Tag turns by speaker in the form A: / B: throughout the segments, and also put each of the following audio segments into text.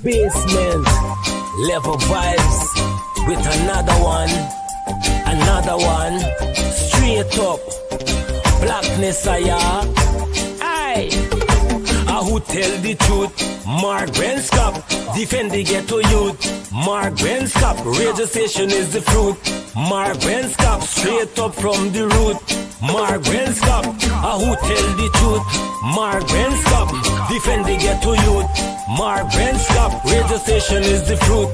A: basement. Level vibes with another one. Straight up. Blackness, aye. Who tell the truth? Mark Benskop, defend the ghetto youth. Mark Benskop, radio station is the fruit. Mark Benskop, straight up from the root. Mark Benskop, who tell the truth? Mark Benskop, defend the ghetto youth. Mark Benskop, radio station is the fruit.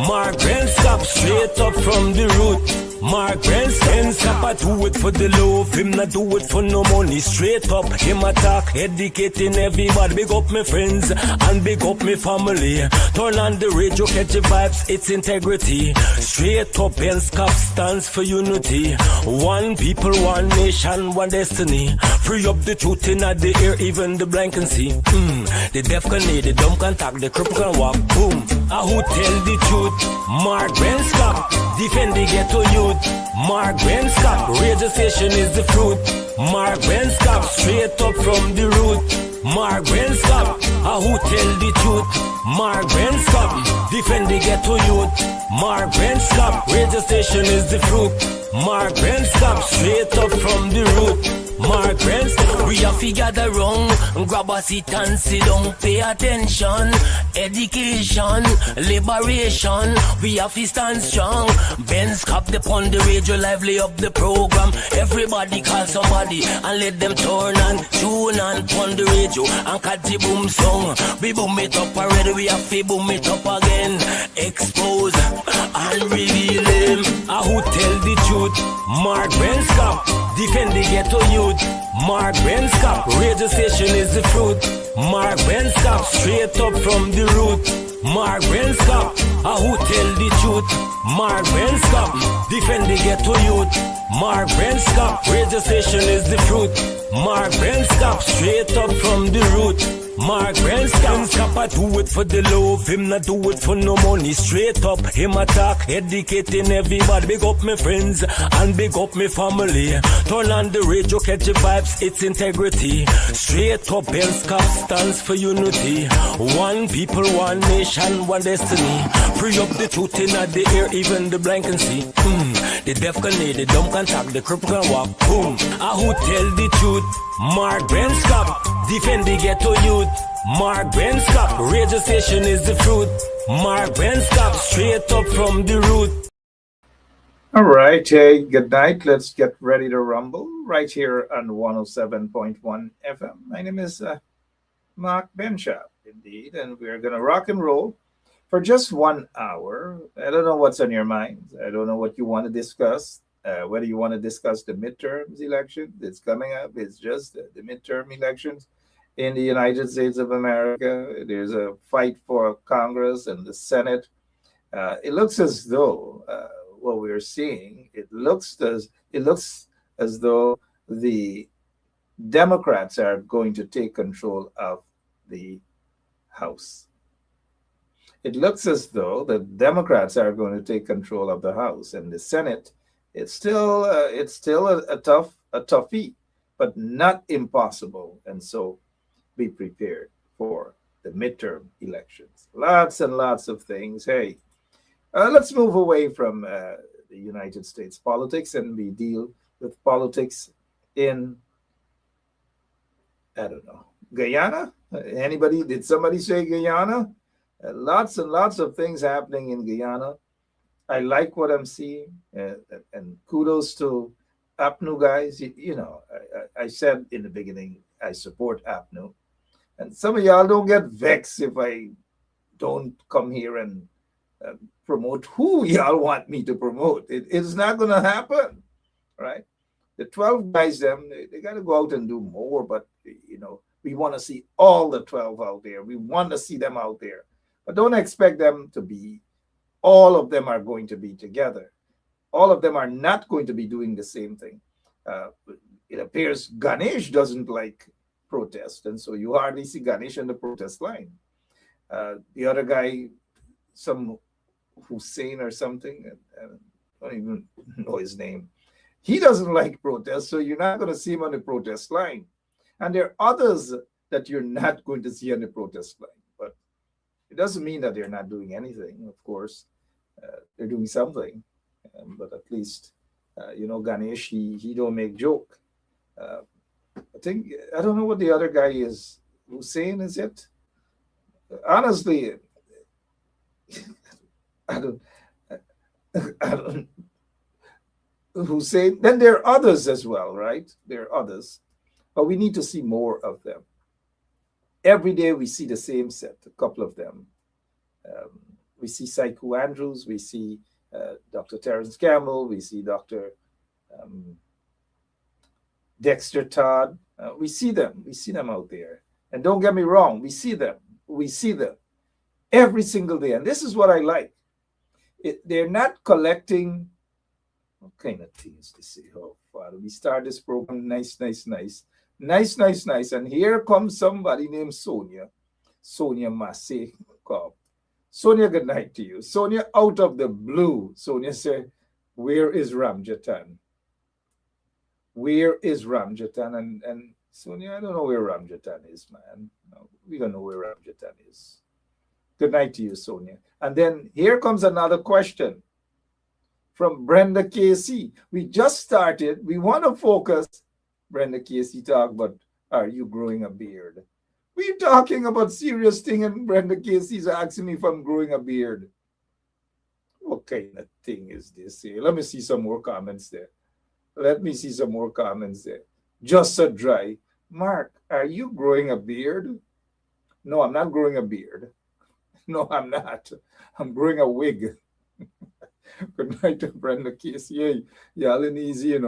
A: Mark Benskop, straight up from the root. Mark Benskop, I do it for the love, him not do it for no money. Straight up, him attack, educating everybody. Big up my friends and big up my family. Turn on the radio, catch the vibes, it's integrity. Straight up, Benskop stands for unity. One people, one nation, one destiny. Free up the truth in the air, even the blind can see. The deaf can hear, the dumb can talk, the cripple can walk. Boom. Who tell the truth? Mark Benskop, defend the ghetto youth. Mark Benskop, radio station is the fruit. Mark Benskop, straight up from the root. Mark Benskop, who tell the truth? Mark Benskop, defend the ghetto youth. Mark Benskop, radio station is the fruit. Mark Benskop, straight up from the root. Mark Benskop, we have to gather round, grab a seat and sit down, pay attention. Education, liberation, we have to stand strong. Benskop upon the radio, lively up the program. Everybody call somebody and let them turn and tune and on the radio and catch the boom song. We boom it up already, we have to boom it up again. Expose and reveal him. Who tell the truth? Mark Benskop, defend the ghetto youth. Mark Benskop, radio station is the fruit. Mark Benskop, straight up from the root. Mark Benskop, who tell the truth? Mark Benskop, defend the ghetto youth. Mark Benskop, radio station is the fruit. Mark Benskop, straight up from the root. Mark Benskop, I do it for the love, him not do it for no money. Straight up, him attack, educating everybody. Big up my friends and big up my family. Turn on the radio, catch the vibes, it's integrity. Straight up, Benskop stands for unity. One people, one nation, one destiny. Free up the truth in the air, even the blind can see. The deaf can hear, the dumb can talk, the cripple can walk. Boom. Who tell the truth? Mark Benskop, defend the ghetto youth. Mark Benskop, radio station is the fruit. Mark Benskop, straight up from the root.
B: All right, hey, good night. Let's get ready to rumble right here on 107.1 FM. My name is Mark Benskop, indeed, and we're going to rock and roll for just 1 hour. I don't know what's on your mind. I don't know what you want to discuss. Whether you want to discuss the midterms election that's coming up. It's just the midterm elections in the United States of America. There's a fight for Congress and the Senate. It looks as though what we're seeing, it looks as though the Democrats are going to take control of the House. It looks as though the Democrats are going to take control of the House, and the Senate. It's still a toughie, but not impossible. And so be prepared for the midterm elections. Lots and lots of things. Hey, let's move away from the United States politics and we deal with politics in, I don't know, Guyana? Did somebody say Guyana? Lots and lots of things happening in Guyana. I like what I'm seeing, and kudos to APNU guys. I said in the beginning, I support APNU. And some of y'all don't get vexed if I don't come here and promote who y'all want me to promote. It's not going to happen, right? The 12 guys, they got to go out and do more, but, we want to see all the 12 out there. We want to see them out there. But don't expect them to be, all of them are going to be together. All of them are not going to be doing the same thing. It appears Ganesh doesn't like protest, and so you hardly see Ganesh on the protest line. The other guy, some Hussein or something, I don't even know his name. He doesn't like protest, so you're not going to see him on the protest line. And there are others that you're not going to see on the protest line. But It doesn't mean that they're not doing anything. Of course, they're doing something, but at least Ganesh, he don't make joke. Uh, I think I don't know what the other guy is. Hussein, is it? Honestly, I don't. I don't. Hussein. Then there are others as well, right? There are others, but we need to see more of them. Every day we see the same set, a couple of them. Um, we see Saiku Andrews, we see Dr. Terrence Campbell, we see Dr. Um, Dexter Todd. We see them out there. And don't get me wrong, we see them every single day. And this is what I like. They're not collecting, what kind of things to say? Oh, Father, we start this program nice. And here comes somebody named Sonia Massey Cobb. Sonia, good night to you. Sonia, out of the blue, Sonia said, where is Ramjatan? Where is Ramjatan? And Sonia, I don't know where Ramjatan is, man. No, we don't know where Ramjatan is. Good night to you, Sonia. And then here comes another question from Brenda Casey. We just started. We want to focus. Brenda Casey talk about, are you growing a beard? We're talking about serious thing, and Brenda Casey's asking me if I'm growing a beard. What kind of thing is this here? Let me see some more comments there. Just so dry. Mark, are you growing a beard? No, I'm not growing a beard. No, I'm not. I'm growing a wig. Good night to Brenda Casey. Hey, y'all in easy,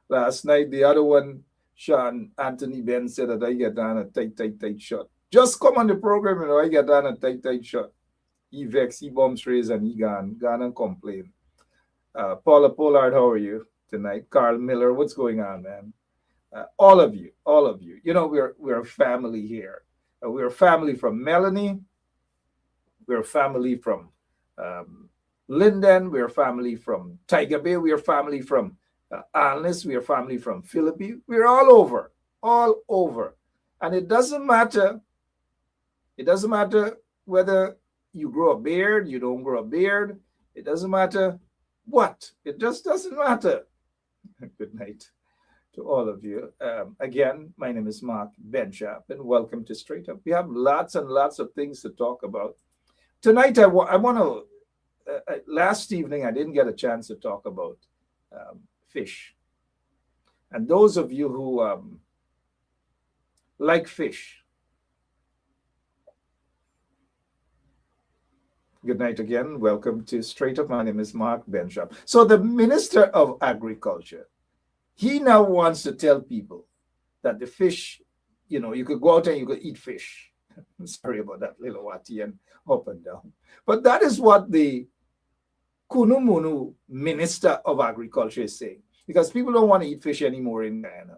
B: Last night, the other one, Sean Anthony Ben said that I get down a tight shot. Just come on the program, I get down a tight shot. He vex, he bombs raise, and he gone and complain. Paula Pollard, how are you tonight? Carl Miller, what's going on, man? All of you. We're a family here. We're a family from Melanie. We're a family from Linden. We're a family from Tiger Bay. We're a family from Alnis. We're a family from Philippi. We're all over. And it doesn't matter whether you grow a beard, you don't grow a beard. It doesn't matter what. It just doesn't matter. Good night to all of you. Again, my name is Mark Benchap, and welcome to Straight Up. We have lots and lots of things to talk about. Tonight, I want to, last evening, I didn't get a chance to talk about fish. And those of you who like fish, good night again. Welcome to Straight Up. My name is Mark Benchap. So the Minister of Agriculture, he now wants to tell people that the fish, you could go out and you could eat fish. Sorry about that little wati and up and down. But that is what the Kunumunu Minister of Agriculture is saying. Because people don't want to eat fish anymore in Guyana.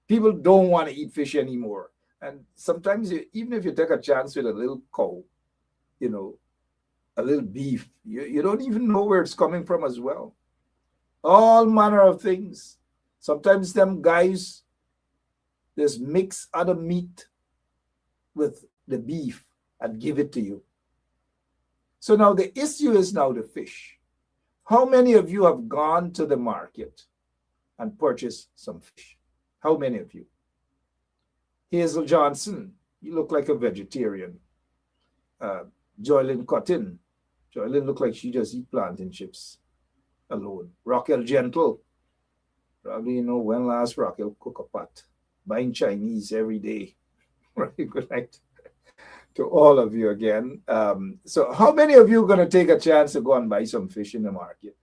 B: People don't want to eat fish anymore. And sometimes, even if you take a chance with a little cow, a little beef, you don't even know where it's coming from as well. All manner of things. Sometimes them guys just mix other meat with the beef and give it to you. So now the issue is now the fish. How many of you have gone to the market and purchased some fish? How many of you? Hazel Johnson, you look like a vegetarian. Joylyn Cotton. Joylyn look like she just eat plantain chips alone. Raquel Gentle. Probably when last Raquel cook a pot. Buying Chinese every day. Right, good night to all of you again. So how many of you are going to take a chance to go and buy some fish in the market?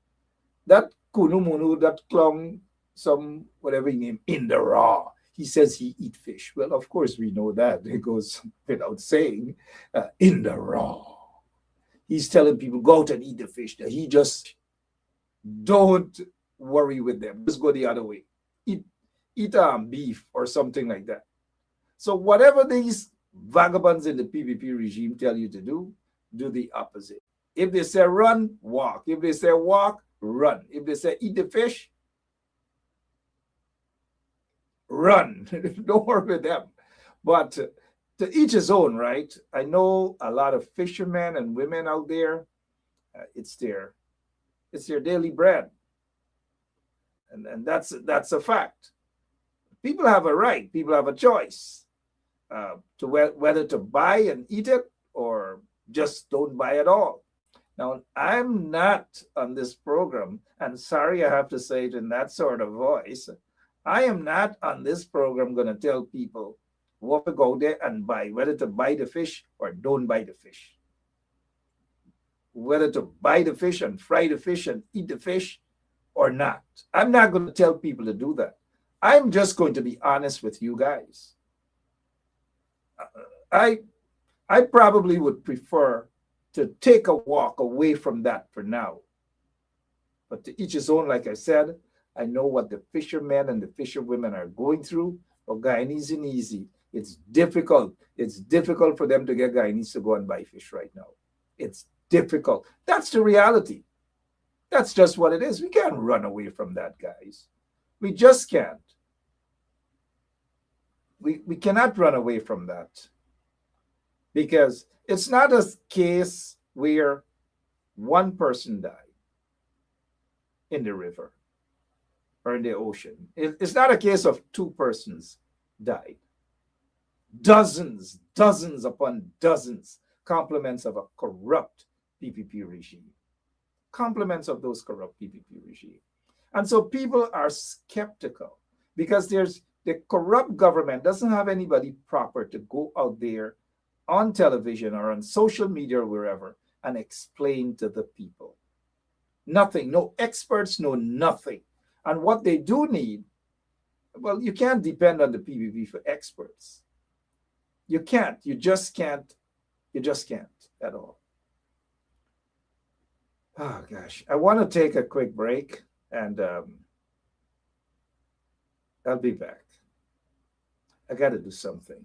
B: That Kunumunu, that Klong, some whatever he named, in the raw. He says he eat fish. Well, of course we know that. It goes without saying, in the raw. He's telling people, go out and eat the fish. He just don't worry with them. Just go the other way. Eat beef or something like that. So whatever these vagabonds in the PPP regime tell you to do the opposite. If they say run, walk. If they say walk, run. If they say eat the fish, run. Don't worry with them. But to each his own, right? I know a lot of fishermen and women out there. It's their daily bread, and that's a fact. People have a right. People have a choice to whether to buy and eat it or just don't buy at all. Now, I'm not on this program, and sorry I have to say it in that sort of voice. I am not on this program going to tell people what to go there and buy, whether to buy the fish or don't buy the fish, whether to buy the fish and fry the fish and eat the fish or not. I'm not going to tell people to do that. I'm just going to be honest with you guys. I probably would prefer to take a walk away from that for now. But to each his own, like I said, I know what the fishermen and the fisherwomen are going through. For Guyanese and easy. It's difficult. It's difficult for them to get Guyanese to go and buy fish right now. It's difficult. That's the reality. That's just what it is. We can't run away from that, guys. We just can't. We cannot run away from that. Because it's not a case where one person died in the river or in the ocean. It's not a case of two persons died. Dozens upon dozens, compliments of a corrupt PPP regime. Compliments of those corrupt PPP regime. And so people are skeptical because the corrupt government doesn't have anybody proper to go out there on television or on social media or wherever and explain to the people. Nothing, no experts, no nothing. And what they do need, well, you can't depend on the PPP for experts. You can't. You just can't. You just can't at all. Oh, gosh. I want to take a quick break and I'll be back. I got to do something.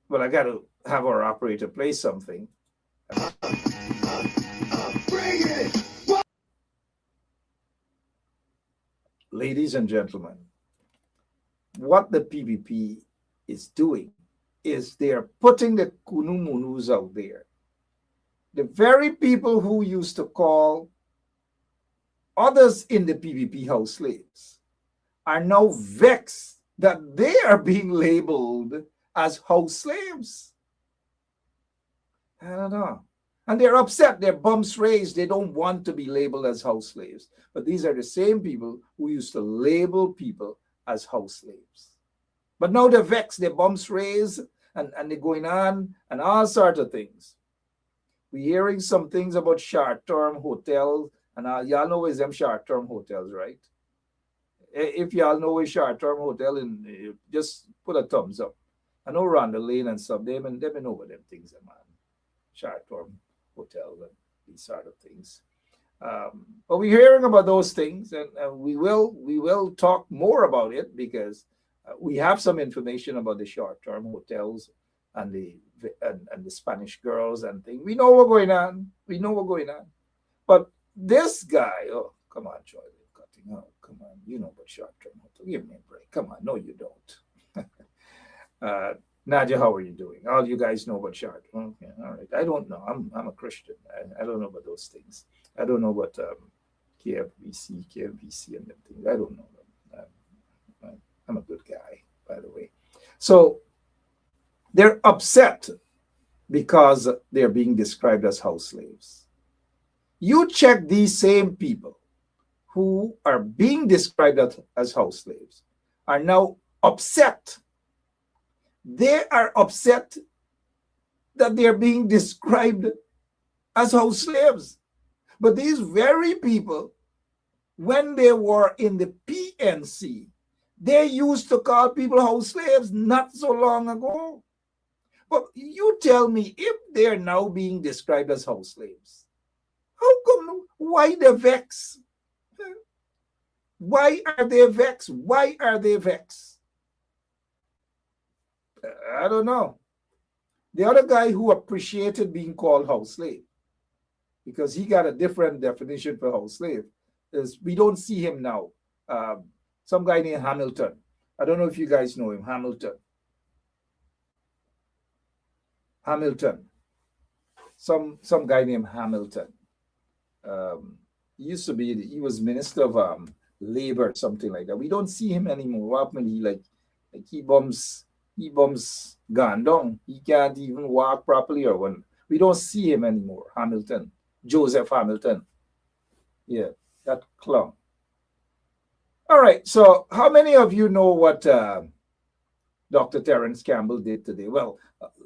B: Well, I got to have our operator play something. Ladies and gentlemen, what the PPP is doing is they are putting the kunumunus out there. The very people who used to call others in the PPP house slaves are now vexed that they are being labeled as house slaves. I don't know. And they're upset, their bumps raised. They don't want to be labeled as house slaves. But these are the same people who used to label people as house slaves. But now they're vexed, their bumps raised, and they're going on and all sorts of things. We're hearing some things about short-term hotels, and y'all know where's them short-term hotels, right? If y'all know where short-term hotel, just put a thumbs up. I know around the lane and stuff, they've been over them things, man. Short-term hotels and these sort of things. But we're hearing about those things, and we will talk more about it because we have some information about the short-term hotels and the Spanish girls and things. We know what's going on. We know what's going on. But this guy, oh, come on, Joy, cutting out. Come on, you know about short-term hotel. Give me a break. Come on, no, you don't. Nadia, how are you doing? All you guys know about short. Okay, all right. I don't know. I'm a Christian. I don't know about those things. I don't know what KFVC, and them things. I don't know. I'm a good guy, by the way. So they're upset because they're being described as house slaves. You check these same people who are being described as house slaves are now upset. They are upset that they're being described as house slaves. But these very people, when they were in the PNC, they used to call people house slaves not so long ago. But you tell me, if they're now being described as house slaves, how come? Why the vex? Why are they vexed? Why are they vexed? I don't know. The other guy who appreciated being called house slave, because he got a different definition for house slave, is we don't see him now. Some guy named Hamilton. I don't know if you guys know him, Hamilton. Hamilton. Some guy named Hamilton. He used to be, he was Minister of Labor, something like that. We don't see him anymore. What happened? He bums gone down. He can't even walk properly or when we don't see him anymore. Hamilton. Joseph Hamilton. Yeah, that clown. All right. So how many of you know what Dr. Terrence Campbell did today? Well,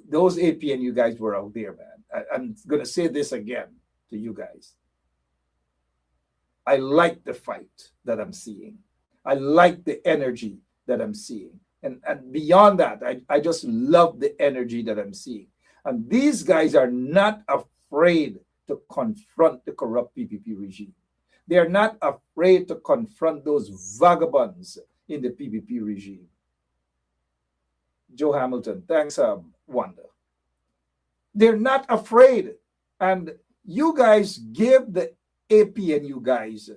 B: those APNU guys were out there, man. I'm going to say this again to you guys. I like the fight that I'm seeing. I like the energy that I'm seeing. And beyond that, I just love the energy that I'm seeing. And these guys are not afraid to confront the corrupt PPP regime. They are not afraid to confront those vagabonds in the PPP regime. Joe Hamilton, thanks, Wanda. They're not afraid. And you guys give the APNU guys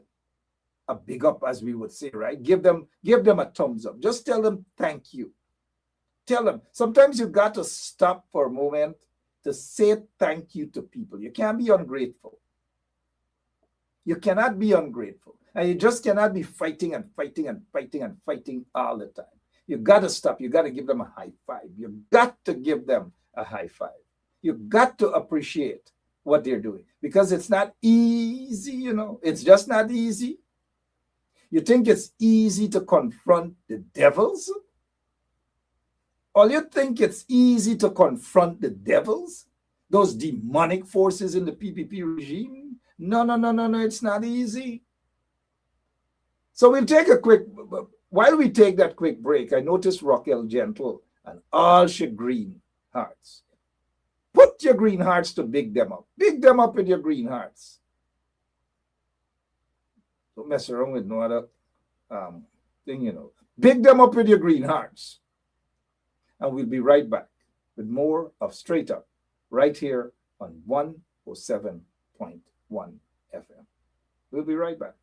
B: a big up, as we would say, right? Give them a thumbs up. Just tell them thank you. Tell them. Sometimes you got to stop for a moment to say thank you to people. You can't be ungrateful. You cannot be ungrateful. And you just cannot be fighting and fighting and fighting and fighting all the time. You got to stop. You got to give them a high five. You got to give them a high five. You got to appreciate what they're doing because it's not easy, you know. It's just not easy. You think it's easy to confront the devils? Or you think it's easy to confront the devils? Those demonic forces in the PPP regime? No, it's not easy. So we'll take a quick, while we take that quick break, I noticed Raquel Gentle and all she green hearts. Put your green hearts to big them up. Big them up with your green hearts. Don't mess around with no other thing, you know. Big them up with your green hearts. And we'll be right back with more of Straight Up right here on 107.1 FM. We'll be right back.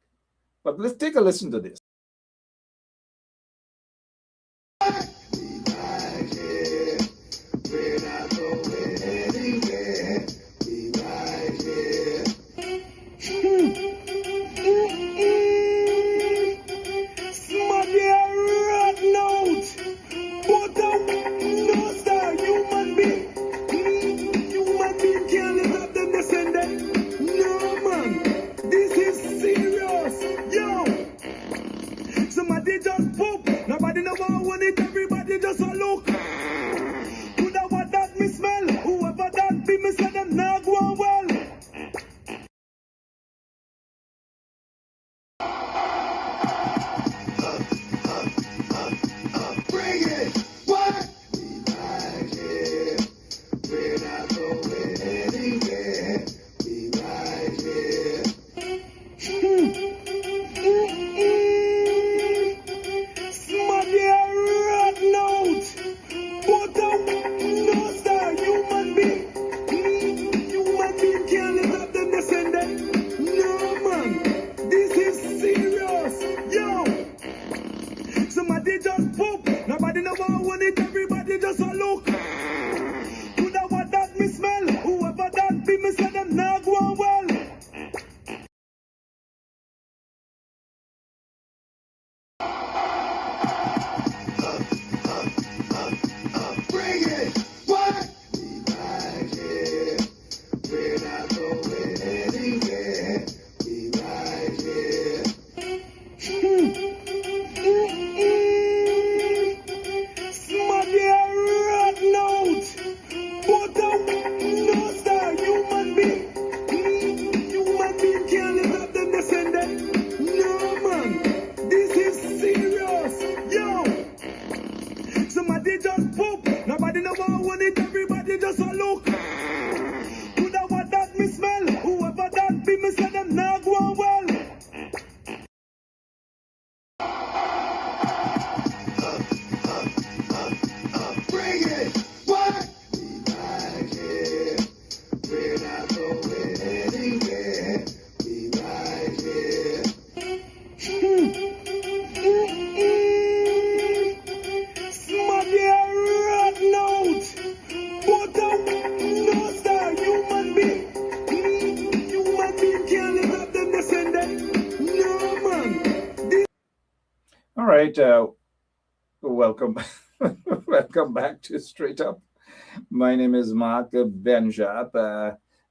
B: But let's take a listen to this. right. Welcome. Welcome back to Straight Up. My name is Mark Benjap.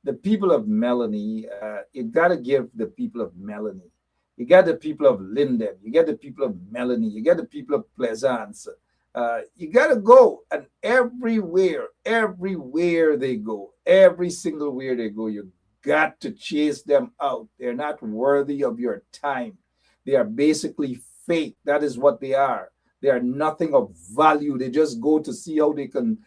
B: The people of Melanie, you got to give the people of Melanie. You got the people of Linden. You get the people of Melanie. You get the people of Pleasance. You got to go. And everywhere they go, every single where they go, you got to chase them out. They're not worthy of your time. They are basically fake. That is what they are. They are nothing of value. They just go to see how they can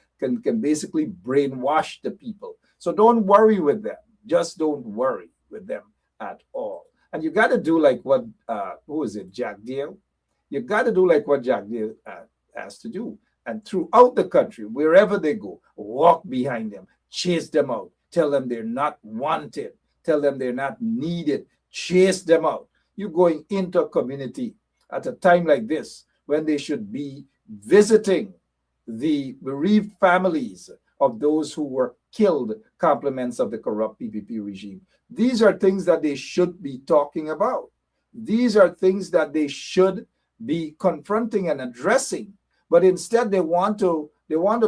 B: basically brainwash the people. So don't worry with them. Just don't worry with them at all. And you got to do like what who is it, Jack Deere? You got to do like what Jack Deere has to do. And throughout the country, wherever they go, walk behind them, chase them out, tell them they're not wanted, tell them they're not needed, chase them out. You're going into a community at a time like this when they should be visiting the bereaved families of those who were killed, compliments of the corrupt PPP regime. These are things that they should be talking about. These are things that they should be confronting and addressing. But instead, they want to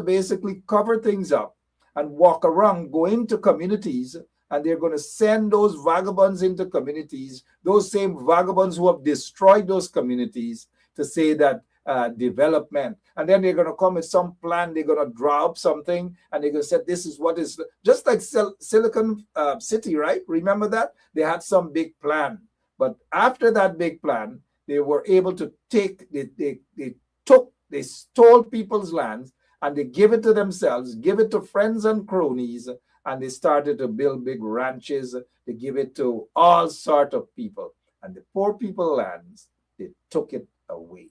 B: basically cover things up and walk around, go into communities, and they're going to send those vagabonds into communities, those same vagabonds who have destroyed those communities, to say that development. And then they're going to come with some plan. They're going to draw up something, and they're going to say, this is what is, just like Silicon City, right? Remember that? They had some big plan. But after that big plan, they were able to they stole people's lands, and they give it to themselves, give it to friends and cronies, and they started to build big ranches. They give it to all sorts of people. And the poor people lands, they took it away.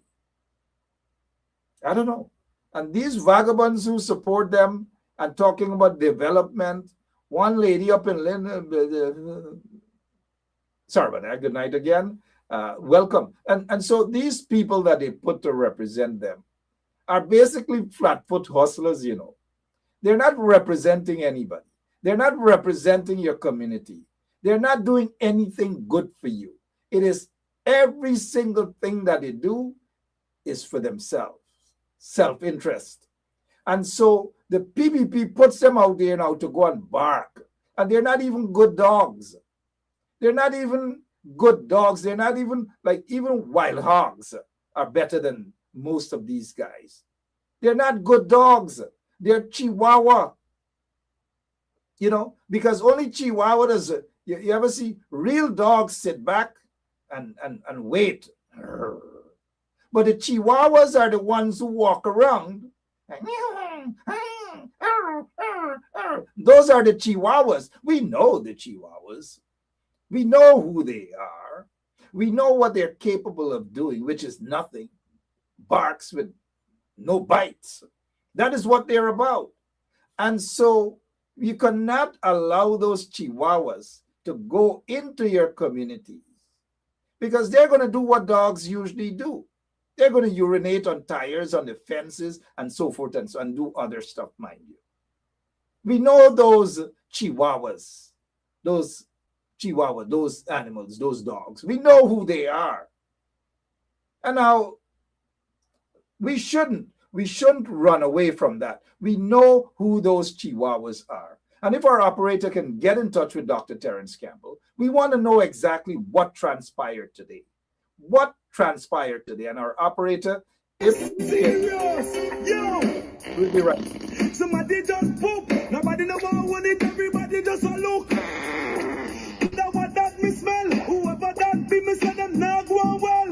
B: I don't know. And these vagabonds who support them and talking about development, one lady up in sorry about that, good night again, welcome. And so these people that they put to represent them are basically flatfoot hustlers, you know. They're not representing anybody. They're not representing your community. They're not doing anything good for you. It is every single thing that they do is for themselves, self-interest. And so the PPP puts them out there now to go and bark. And they're not even good dogs. They're not even good dogs. They're not even, like, even wild hogs are better than most of these guys. They're not good dogs. They're Chihuahua. You know, because only Chihuahua does it. You ever see real dogs sit back and wait? But the Chihuahuas are the ones who walk around. Those are the Chihuahuas. We know the Chihuahuas. We know who they are. We know what they're capable of doing, which is nothing. Barks with no bites. That is what they're about. And so you cannot allow those Chihuahuas to go into your communities, because they're going to do what dogs usually do. They're going to urinate on tires, on the fences, and so forth, and do other stuff, mind you. We know those Chihuahuas, those animals, those dogs. We know who they are. And now we shouldn't run away from that. We know who those Chihuahuas are. And if our operator can get in touch with Dr. Terrence Campbell, we want to know exactly what transpired today. What transpired today? And our operator, if serious, yo, we'll be right. Somebody just poop. Nobody know what it. Everybody just a look. That what that me smell. Whoever that be, me say them now go well.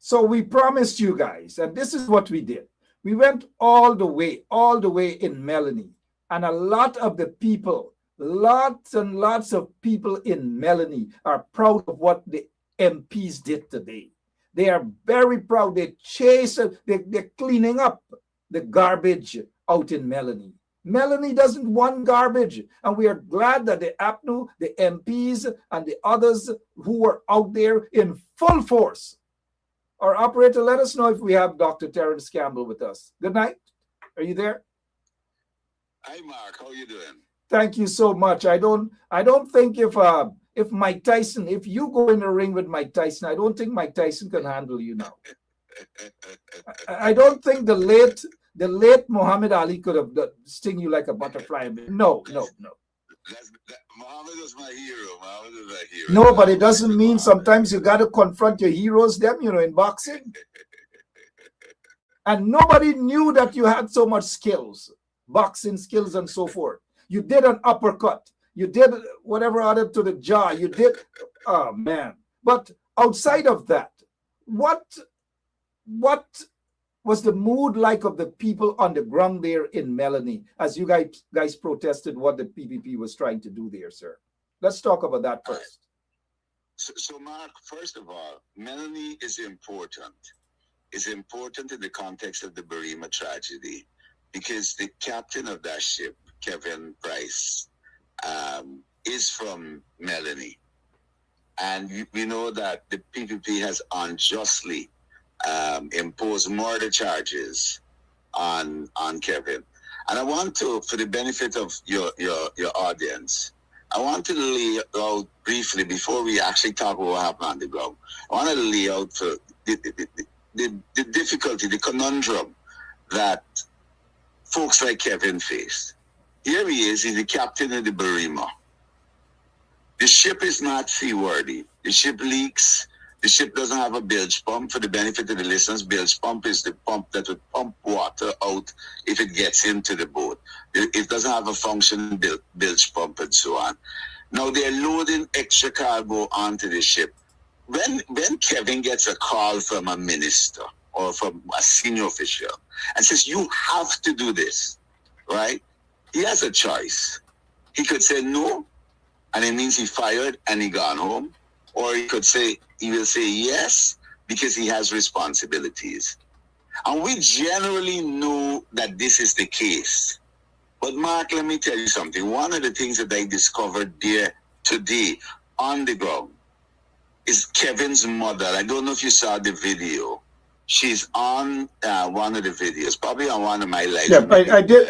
B: So we promised you guys, and this is what we did. We went all the way in Melanie. And a lot of the people, lots and lots of people in Melanie are proud of what the MPs did today. They are very proud. They're cleaning up the garbage out in Melanie. Melanie doesn't want garbage. And we are glad that the APNU, the MPs, and the others who were out there in full force Our operator, let us know if we have Dr. Terrence Campbell with us. Good night. Are you there?
C: Hi, Mark. How are you doing?
B: Thank you so much. I don't think if Mike Tyson, if you go in the ring with Mike Tyson, I don't think Mike Tyson can handle you now. I don't think the late Muhammad Ali could have sting you like a butterfly. No.
C: Muhammad is my hero. Muhammad is my hero.
B: No, but it doesn't mean sometimes you got to confront your heroes, them, in boxing. And nobody knew that you had so much skills, boxing skills and so forth. You did an uppercut. You did whatever other to the jaw. You did, oh man. But outside of that, what was the mood like of the people on the ground there in Melanie as you guys protested what the PPP was trying to do there, sir? Let's talk about that first.
C: So Mark, first of all, Melanie is important. It's important in the context of the Barima tragedy because the captain of that ship, Kevin Price, is from Melanie. And we know that the PPP has unjustly impose murder charges on Kevin. And I want to, for the benefit of your audience, I want to lay out briefly before we actually talk about what happened on the ground. I want to lay out for the difficulty, the conundrum that folks like Kevin faced. Here he is, he's the captain of the Barima. The ship is not seaworthy. The ship leaks. The ship doesn't have a bilge pump. For the benefit of the listeners, bilge pump is the pump that would pump water out if it gets into the boat. It doesn't have a functioning bilge pump and so on. Now they're loading extra cargo onto the ship. When Kevin gets a call from a minister or from a senior official and says, you have to do this, right? He has a choice. He could say no, and it means he fired and he gone home. Or he will say yes, because he has responsibilities. And we generally know that this is the case. But Mark, let me tell you something. One of the things that I discovered there today on the ground is Kevin's mother. I don't know if you saw the video. She's on one of the videos, probably on one of my lives.
B: Yeah,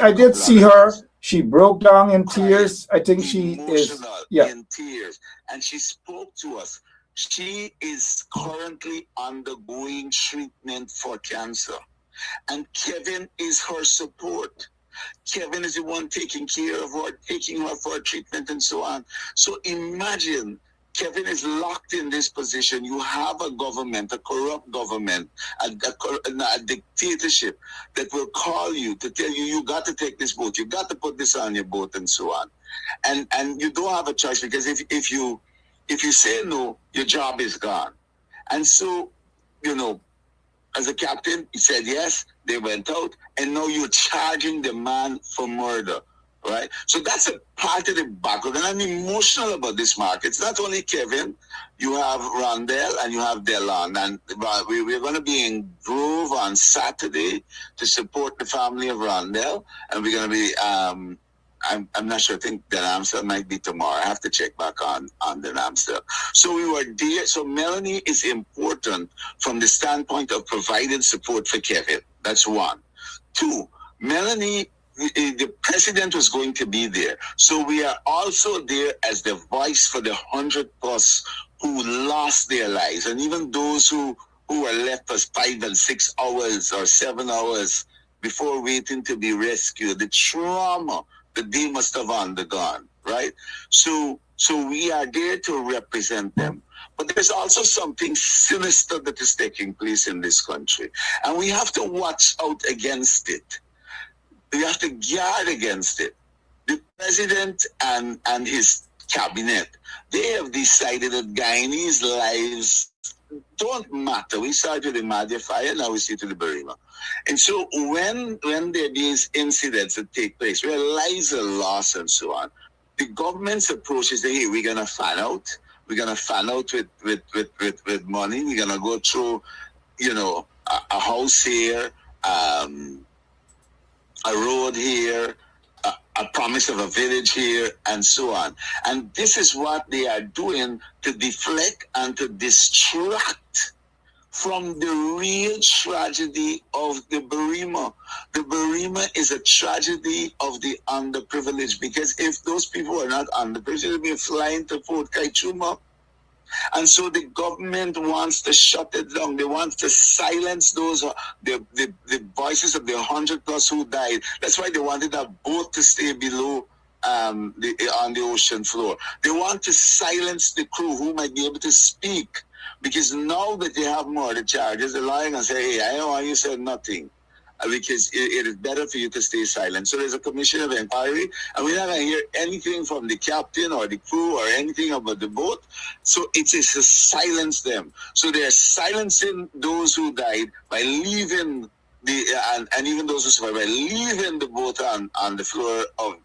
B: I did see her. She broke down in tears. I think she is
C: in tears. And she spoke to us. She is currently undergoing treatment for cancer. And Kevin is her support. Kevin is the one taking care of her, taking her for treatment and so on. So imagine Kevin is locked in this position. You have a government, a corrupt government, a dictatorship that will call you to tell you, you got to take this boat, you got to put this on your boat and so on. And you don't have a choice because if you say no, your job is gone. And so, as a captain, he said yes, they went out, and now you're charging the man for murder. Right? So that's a part of the background. And I'm emotional about this, Mark. It's not only Kevin. You have Rondell and you have Delon. And we're going to be in Grove on Saturday to support the family of Rondell. And we're going to be, I'm not sure, I think the Namstel might be tomorrow. I have to check back on the Namstel. So we were there. So Melanie is important from the standpoint of providing support for Kevin. That's one. Two, Melanie, the president was going to be there. So we are also there as the voice for the 100+ who lost their lives. And even those who were left for 5 and 6 hours or 7 hours before waiting to be rescued. The trauma that they must have undergone, right? So we are there to represent them. But there's also something sinister that is taking place in this country. And we have to watch out against it. We have to guard against it. The president and his cabinet, they have decided that Guyanese lives don't matter. We started with the Madhya fire, now we see to the Barima. And so when there are these incidents that take place, where lives are lost and so on, the government's approach is that, hey, we're going to fan out. We're going to fan out with money. We're going to go through, a house here, a road here, a promise of a village here, and so on. And this is what they are doing to deflect and to distract from the real tragedy of the Burima. The Burima is a tragedy of the underprivileged, because if those people are not underprivileged, they'll be flying to Fort Kaichuma. And so the government wants to shut it down. They want to silence those, the voices of the 100 plus who died. That's why they wanted that boat to stay below on the ocean floor. They want to silence the crew who might be able to speak, because now that they have murder charges, they're lying and say, hey, I know you said nothing. Because it is better for you to stay silent. So there's a commission of inquiry, and we're not going to hear anything from the captain or the crew or anything about the boat. So it is to silence them. So they're silencing those who died by leaving and even those who survived, by leaving the boat on the floor of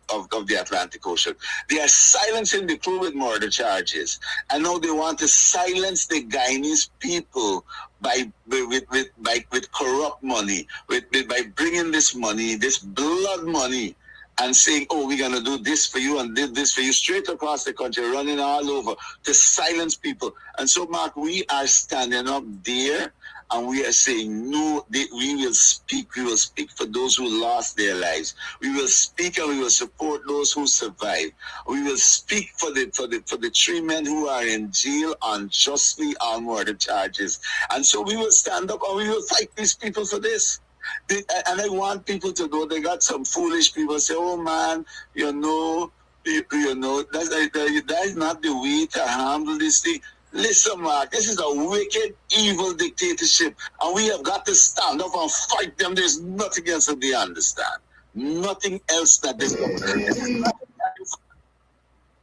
C: the Atlantic Ocean. They are silencing the crew with murder charges, and now they want to silence the Guyanese people with corrupt money, by bringing this money, this blood money, and saying, oh, we're going to do this for you and did this for you, straight across the country, running all over to silence people. And so, Mark, we are standing up there, and we are saying, no, we will speak. We will speak for those who lost their lives. We will speak, and we will support those who survived. We will speak for the 3 men who are in jail unjustly on murder charges. And so we will stand up, and we will fight these people for this. And I want people to know, they got some foolish people say, oh man, you know, that is not the way to handle this thing. Listen, Mark, this is a wicked, evil dictatorship, and we have got to stand up and fight them. There's nothing else that they understand. Nothing else that they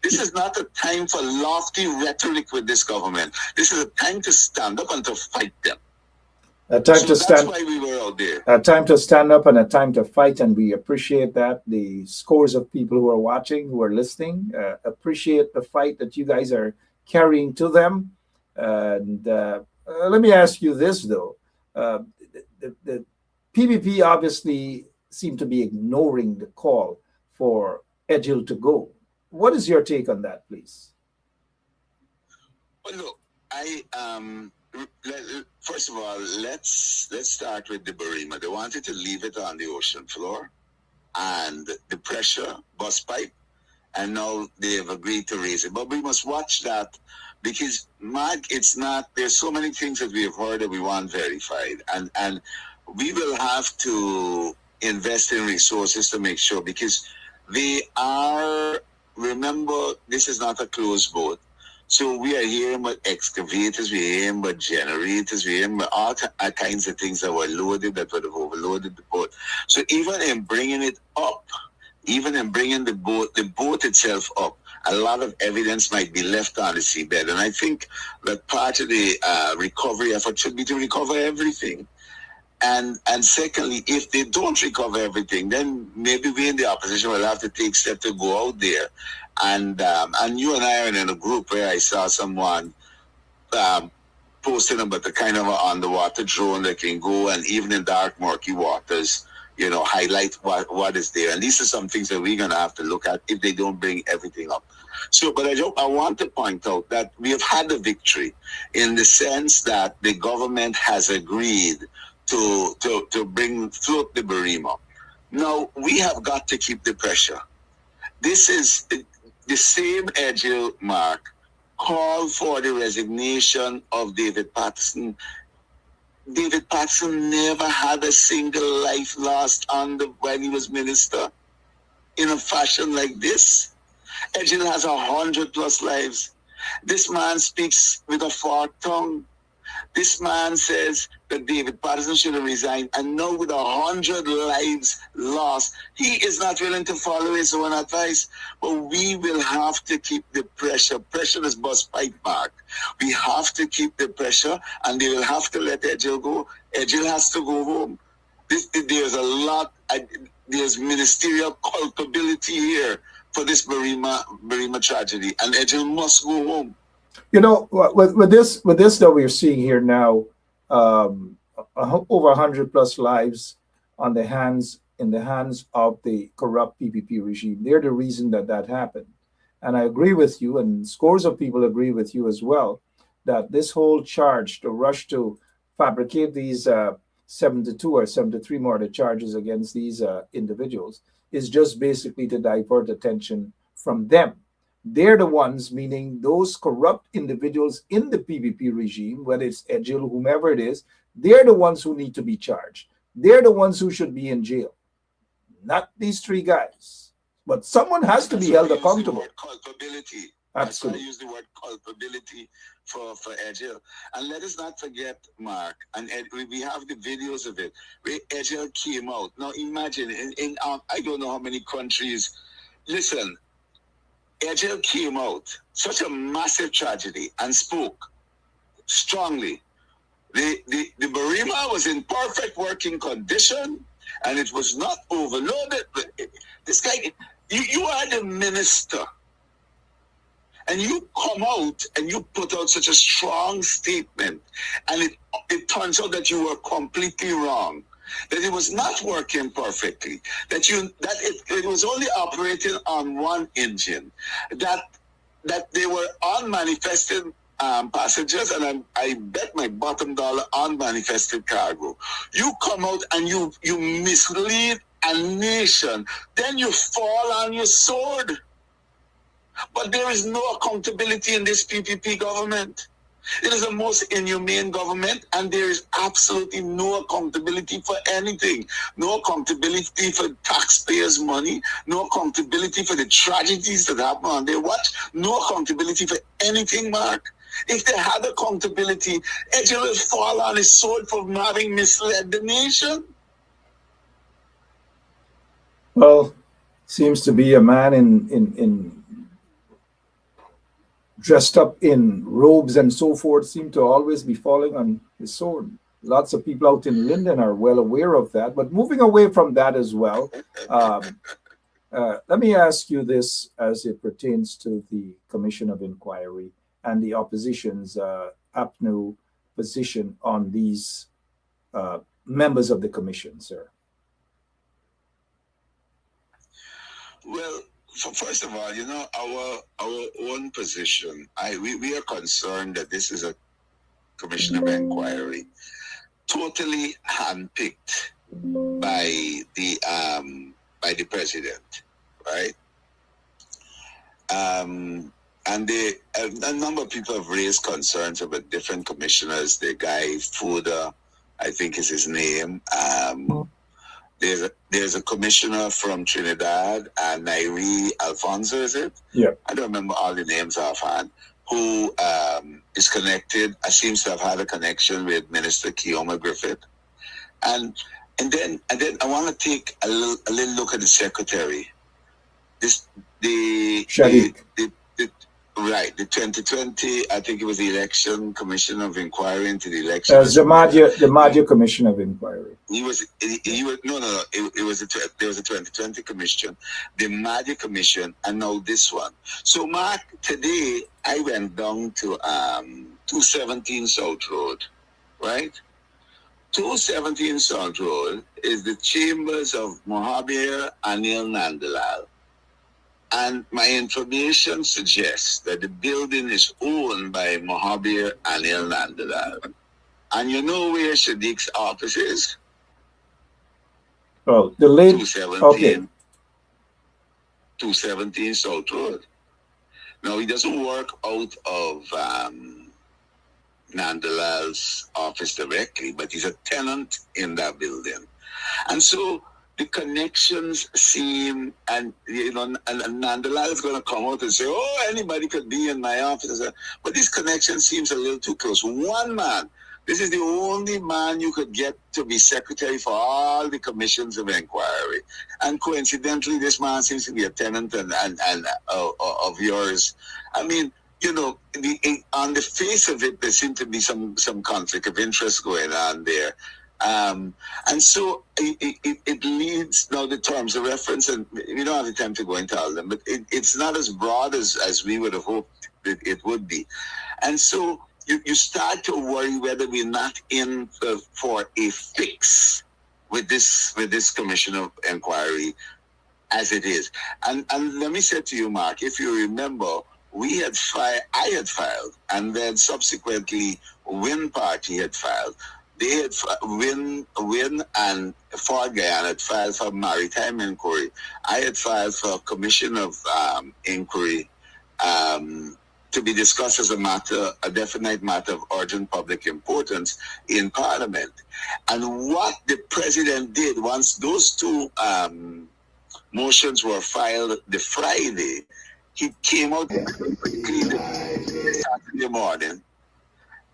C: This is not a time for lofty rhetoric with this government. This is a time to stand up and to fight them. That's why we were out there.
B: A time to stand up and a time to fight, and we appreciate that. The scores of people who are watching, who are listening, appreciate the fight that you guys are carrying to them. And let me ask you this, though. The PPP obviously seem to be ignoring the call for Edgil to go. What is your take on that, please?
C: Well, look, first of all, let's start with the Burima. They wanted to leave it on the ocean floor, and the pressure, bus pipe, and now they have agreed to raise it. But we must watch that, because, Mark, it's not, there's so many things that we have heard that we want verified. And we will have to invest in resources to make sure, because they are, remember, this is not a closed boat. So we are hearing about excavators, we're hearing about generators, we're hearing about all kinds of things that were loaded, that would have overloaded the boat. So even in bringing it up, even in bringing the boat itself up, a lot of evidence might be left on the seabed. And I think that part of the recovery effort should be to recover everything. And secondly, if they don't recover everything, then maybe we in the opposition will have to take steps to go out there. And you and I are in a group where I saw someone posting about the kind of an underwater drone that can go, and even in dark, murky waters, you know, highlight what is there. And these are some things that we're going to have to look at if they don't bring everything up. So, but I want to point out that we have had a victory in the sense that the government has agreed to float the Burima. Now, we have got to keep the pressure. This is the same Edgil, Mark, called for the resignation of David Patterson. David Patterson never had a single life lost when he was minister in a fashion like this. Edgil has 100+ lives. This man speaks with a forked tongue. This man says that David Patterson should have resigned, and now with 100 lives lost, he is not willing to follow his own advice. But we will have to keep the pressure. Pressure is bus pipe, Mark. We have to keep the pressure, and they will have to let Edgil go. Edgil has to go home. There's ministerial culpability here for this Burima tragedy, and Edgil must go home.
B: You know, with this that we're seeing here now, over 100+ lives in the hands of the corrupt PPP regime. They're the reason that happened. And I agree with you, and scores of people agree with you as well, that this whole charge to rush to fabricate these 72 or 73 murder charges against these individuals is just basically to divert attention from them. They're the ones, meaning those corrupt individuals in the PPP regime, whether it's Edgil, whomever it is, they're the ones who need to be charged. They're the ones who should be in jail, not these three guys. But someone has to be held accountable.
C: Culpability.
B: Absolutely.
C: That's why I use the word culpability for Edgil. And let us not forget, Mark, and we have the videos of it, where Edgil came out. Now imagine, in I don't know how many countries, listen, Edgil came out, such a massive tragedy, and spoke strongly. The Barima was in perfect working condition, and it was not overloaded. This guy, you are the minister, and you come out and you put out such a strong statement, and it turns out that you were completely wrong, that it was not working perfectly, that it was only operating on one engine, that they were unmanifested passengers, and I bet my bottom dollar unmanifested cargo. You come out and you mislead a nation, then you fall on your sword. But there is no accountability in this PPP government. It is the most inhumane government, and there is absolutely no accountability for anything. No accountability for taxpayers' money, no accountability for the tragedies that happen on their watch, no accountability for anything, Mark. If they had accountability, Edgil will fall on his sword for having misled the nation.
B: Well, seems to be a man in dressed up in robes and so forth, seem to always be falling on his sword. Lots of people out in Linden are well aware of that. But moving away from that as well, let me ask you this as it pertains to the Commission of Inquiry and the opposition's APNU position on these members of the commission, sir.
C: Well, first of all, our own position, we are concerned that this is a Commission of Inquiry totally handpicked by the president, right? And a number of people have raised concerns about different commissioners. The guy Fuda, I think is his name. There's a commissioner from Trinidad, Nairi Alfonso, is it?
B: Yeah.
C: I don't remember all the names offhand, who is connected, seems to have had a connection with Minister Kioma Griffith. And then I want to take a little look at the secretary. Right, the 2020, I think it was the Election Commission of Inquiry into the election.
B: The Madhya Commission of Inquiry.
C: There was a 2020 commission, the Madhya Commission, and now this one. So, Mark, today I went down to 217 South Road, right? 217 South Road is the chambers of Mohabir Anil Nandalal. And my information suggests that the building is owned by Mohabir Anil Nandalal. And you know where Shadiq's office is?
B: Oh, the late
C: 217 South Road. Now, he doesn't work out of Nandalal's office directly, but he's a tenant in that building. And so the connections seem, and Nandalal is going to come out and say, oh, anybody could be in my office. But this connection seems a little too close. One man, this is the only man you could get to be secretary for all the commissions of inquiry. And coincidentally, this man seems to be a tenant of yours. I mean, on the face of it, there seems to be some conflict of interest going on there. And so it leads, now the terms of reference, and we don't have the time to go into all of them, but it's not as broad as we would have hoped that it would be. And so you start to worry whether we're not in for a fix with this Commission of Inquiry as it is. And let me say to you, Mark, if you remember, I had filed, and then subsequently Win Party had filed they had Win and for Guyana had filed for maritime inquiry. I had filed for a commission of inquiry to be discussed as a definite matter of urgent public importance in Parliament. And what the president did once those two motions were filed the Friday, he came out Saturday morning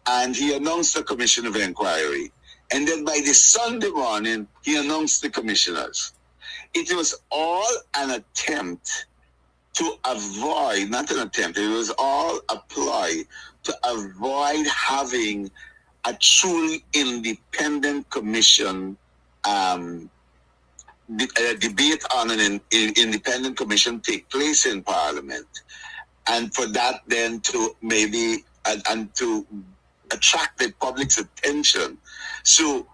C: and he announced the commission of inquiry. And then by the Sunday morning, he announced the commissioners. It was all an attempt to avoid, not an attempt, it was all a ploy to avoid having a truly independent commission, debate on an independent commission take place in Parliament. And for that then to maybe, and to attract the public's attention. So,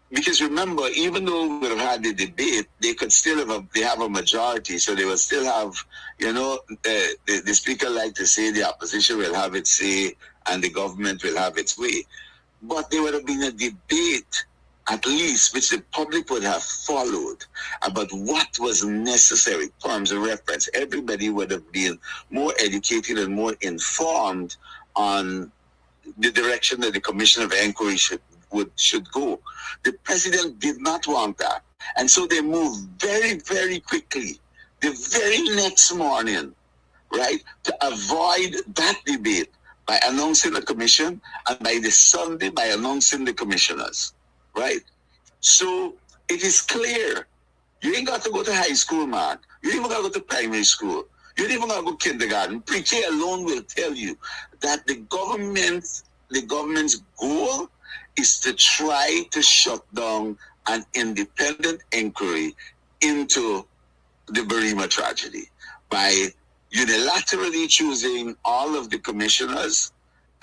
C: because remember, even though we would have had the debate, they could still have a majority, so they will still have, the speaker like to say the opposition will have its say and the government will have its way. But there would have been a debate, at least, which the public would have followed about what was necessary, terms of reference. Everybody would have been more educated and more informed on the direction that the Commission of Inquiry should go. The president did not want that. And so they moved very, very quickly, the very next morning, right, to avoid that debate by announcing the commission, and by the Sunday by announcing the commissioners, right? So it is clear. You ain't got to go to high school, Mark. You ain't even got to go to primary school. You ain't even got to go to kindergarten. Pre-K alone will tell you that the government's goal is to try to shut down an independent inquiry into the Berrima tragedy by unilaterally choosing all of the commissioners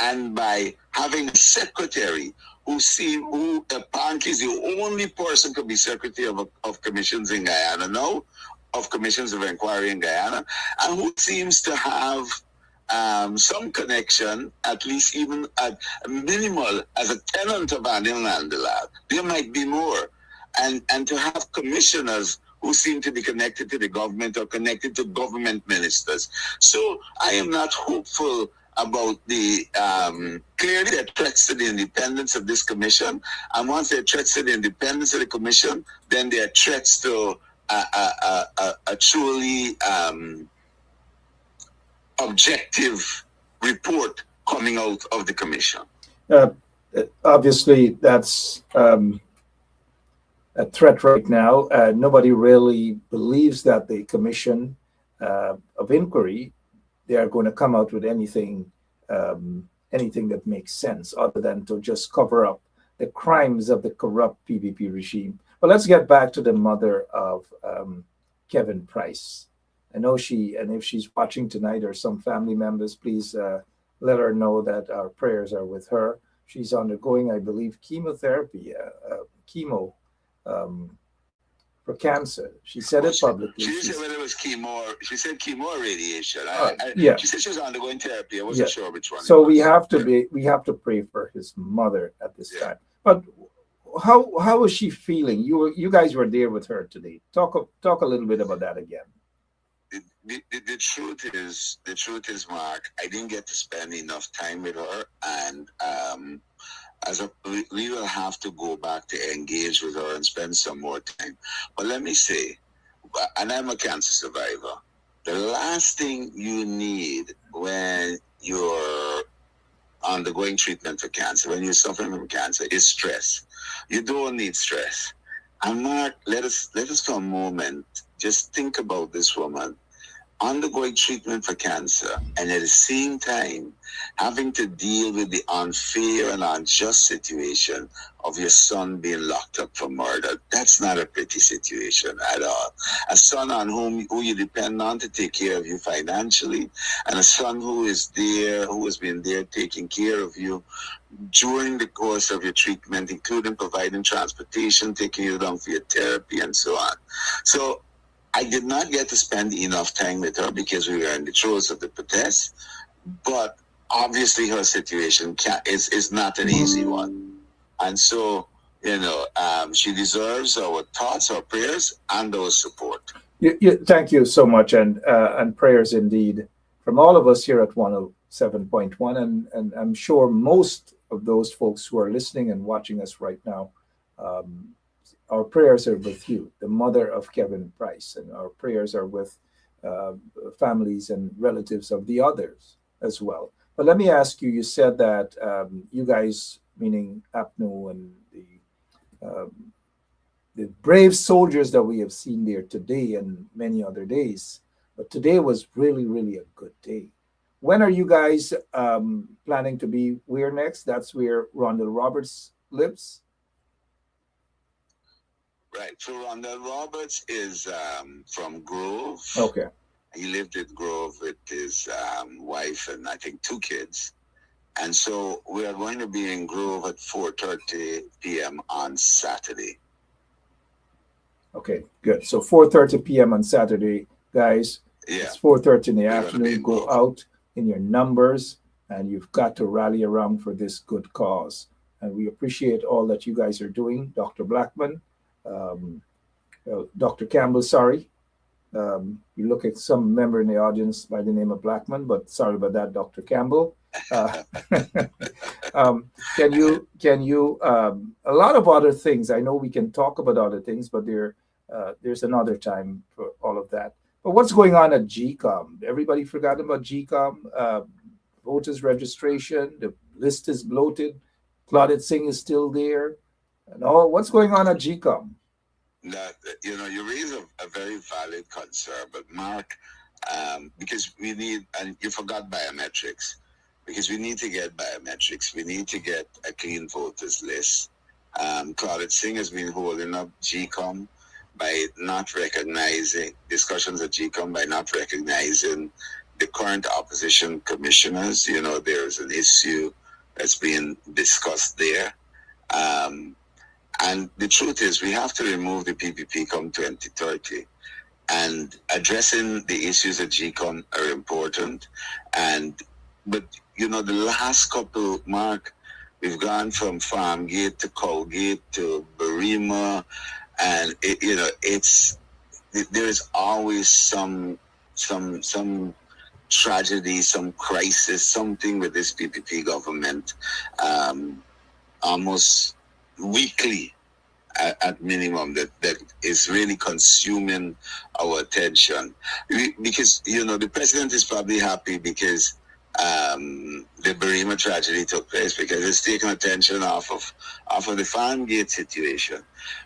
C: and by having a secretary who apparently is the only person could be secretary of commissions in Guyana now, of commissions of inquiry in Guyana, and who seems to have some connection, at least even at minimal, as a tenant of Anil Nandalal. There might be more. And to have commissioners who seem to be connected to the government or connected to government ministers. So I am not hopeful about the, clearly there are threats to the independence of this commission. And once there are threats to the independence of the commission, then there are threats to a truly objective report coming out of the commission.
B: Obviously, that's a threat right now. Nobody really believes that the commission of inquiry, they are going to come out with anything that makes sense other than to just cover up the crimes of the corrupt PPP regime. But let's get back to the mother of Kevin Price. I know and if she's watching tonight or some family members, please let her know that our prayers are with her. She's undergoing, I believe, chemotherapy, chemo for cancer. She said it publicly.
C: She didn't say whether it was chemo. She said chemo or radiation.
B: Yeah.
C: She said she was undergoing therapy. I wasn't sure which one.
B: So we have to pray for his mother at this time. But how is she feeling? You guys were there with her today. Talk a little bit about that again.
C: The truth is, Mark, I didn't get to spend enough time with her, and we will have to go back to engage with her and spend some more time. But let me say, and I'm a cancer survivor, the last thing you need when you're undergoing treatment for cancer, when you're suffering from cancer, is stress. You don't need stress. And Mark, let us for a moment just think about this woman undergoing treatment for cancer and at the same time having to deal with the unfair and unjust situation of your son being locked up for murder. That's not a pretty situation at all. A son on who you depend on to take care of you financially, and a son who has been there taking care of you during the course of your treatment, including providing transportation, taking you down for your therapy, and so on. So I did not get to spend enough time with her because we were in the throes of the protest, but obviously her situation is not an easy one. And so, she deserves our thoughts, our prayers, and our support.
B: Thank you so much, and prayers indeed from all of us here at 107.1, and I'm sure most of those folks who are listening and watching us right now, um, our prayers are with you, the mother of Kevin Price, and our prayers are with uh, families and relatives of the others as well. But let me ask you, you said that you guys, meaning APNU and um, the brave soldiers that we have seen there today and many other days, but today was really, really a good day. When are you guys planning to be where next? That's where Rondell Roberts lives.
C: Right. So Rondell Roberts is from Grove.
B: Okay.
C: He lived at Grove with his wife and I think 2 kids. And so we are going to be in Grove at 4:30 p.m. on Saturday.
B: Okay, good. So 4:30 p.m. on Saturday, guys.
C: Yeah.
B: It's 4:30 in the
C: We're gonna be
B: afternoon.
C: in
B: Go
C: Grove.
B: out in your numbers, and you've got to rally around for this good cause. And we appreciate all that you guys are doing, Dr. Blackman, um, Dr. Campbell. Sorry, you look at some member in the audience by the name of Blackman, but sorry about that, Dr. Campbell. Uh, can you a lot of other things? I know we can talk about other things, but there's another time for all of that. But what's going on at GCOM? Everybody forgot about GCOM. Voters registration. The list is bloated. Claudette Singh is still there. And all what's going on at GCOM?
C: That you raise a very valid concern, but Mark, because we need, and you forgot biometrics, because we need to get biometrics. We need to get a clean voters list. Claudette Singh has been holding up GCOM by not recognizing discussions at GCOM by not recognizing the current opposition commissioners. There's an issue that's being discussed there. And the truth is, we have to remove the PPP come 2030. And addressing the issues at GCOM are important. But the last couple, Mark, we've gone from Farmgate to Colgate to Barima, and there's always some tragedy, some crisis, something with this PPP government, almost weekly at minimum, that is really consuming our attention. Because the president is probably happy because the Barima tragedy took place, because it's taken attention off of the Farmgate situation,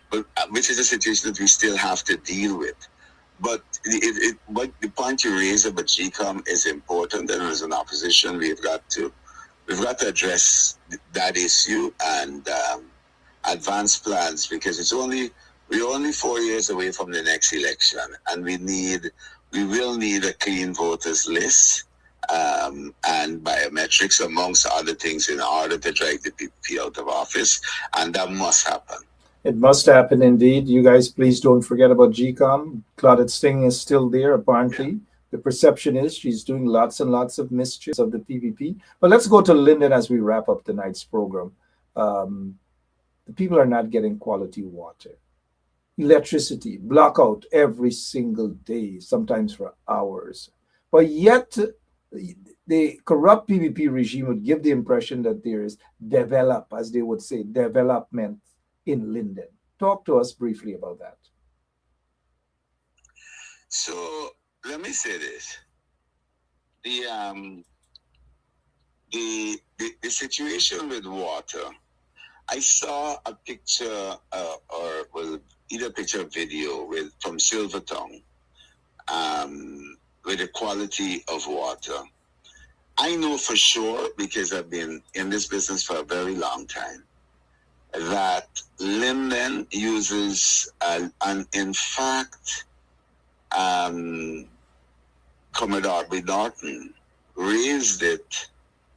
C: but which is a situation that we still have to deal with. But what the point you raise about GCOM is important, and as an opposition, we've got to address that issue and advance plans, because we're only 4 years away from the next election, and we will need a clean voters list and biometrics, amongst other things, in order to drag the PPP out of office, and that must happen.
B: It must happen indeed. You guys, please don't forget about GCOM. Claudette Singh is still there, apparently. Yeah. The perception is she's doing lots and lots of mischief of the PPP. But let's go to Lyndon as we wrap up tonight's program. The people are not getting quality water. Electricity, blackout every single day, sometimes for hours. But yet, the corrupt PPP regime would give the impression that there is as they would say, development in Lyndon. Talk to us briefly about that.
C: So let me say this: the situation with water. I saw a picture, either picture or video from Silvertongue, with the quality of water. I know for sure, because I've been in this business for a very long time, that Lyndon uses, and in fact, Commodore B. Norton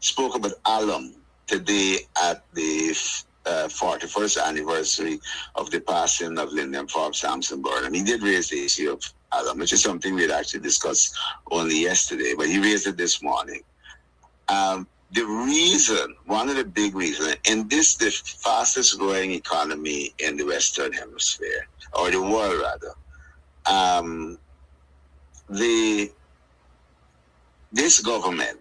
C: spoke about alum today at the 41st anniversary of the passing of Lyndon Forbes Sampson Burnham. He did raise the issue of alum, which is something we had actually discussed only yesterday, but he raised it this morning. the reason, one of the big reasons, and this the fastest growing economy in the Western Hemisphere, or the world rather, this government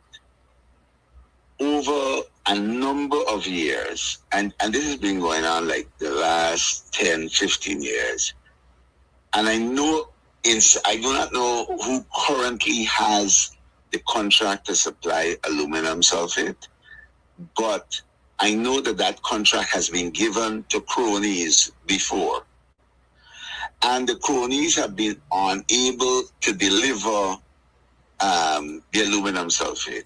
C: over a number of years, and this has been going on like the last 10, 15 years, and I do not know who currently has the contract to supply aluminum sulfate, but I know that contract has been given to cronies before. And the cronies have been unable to deliver the aluminum sulfate.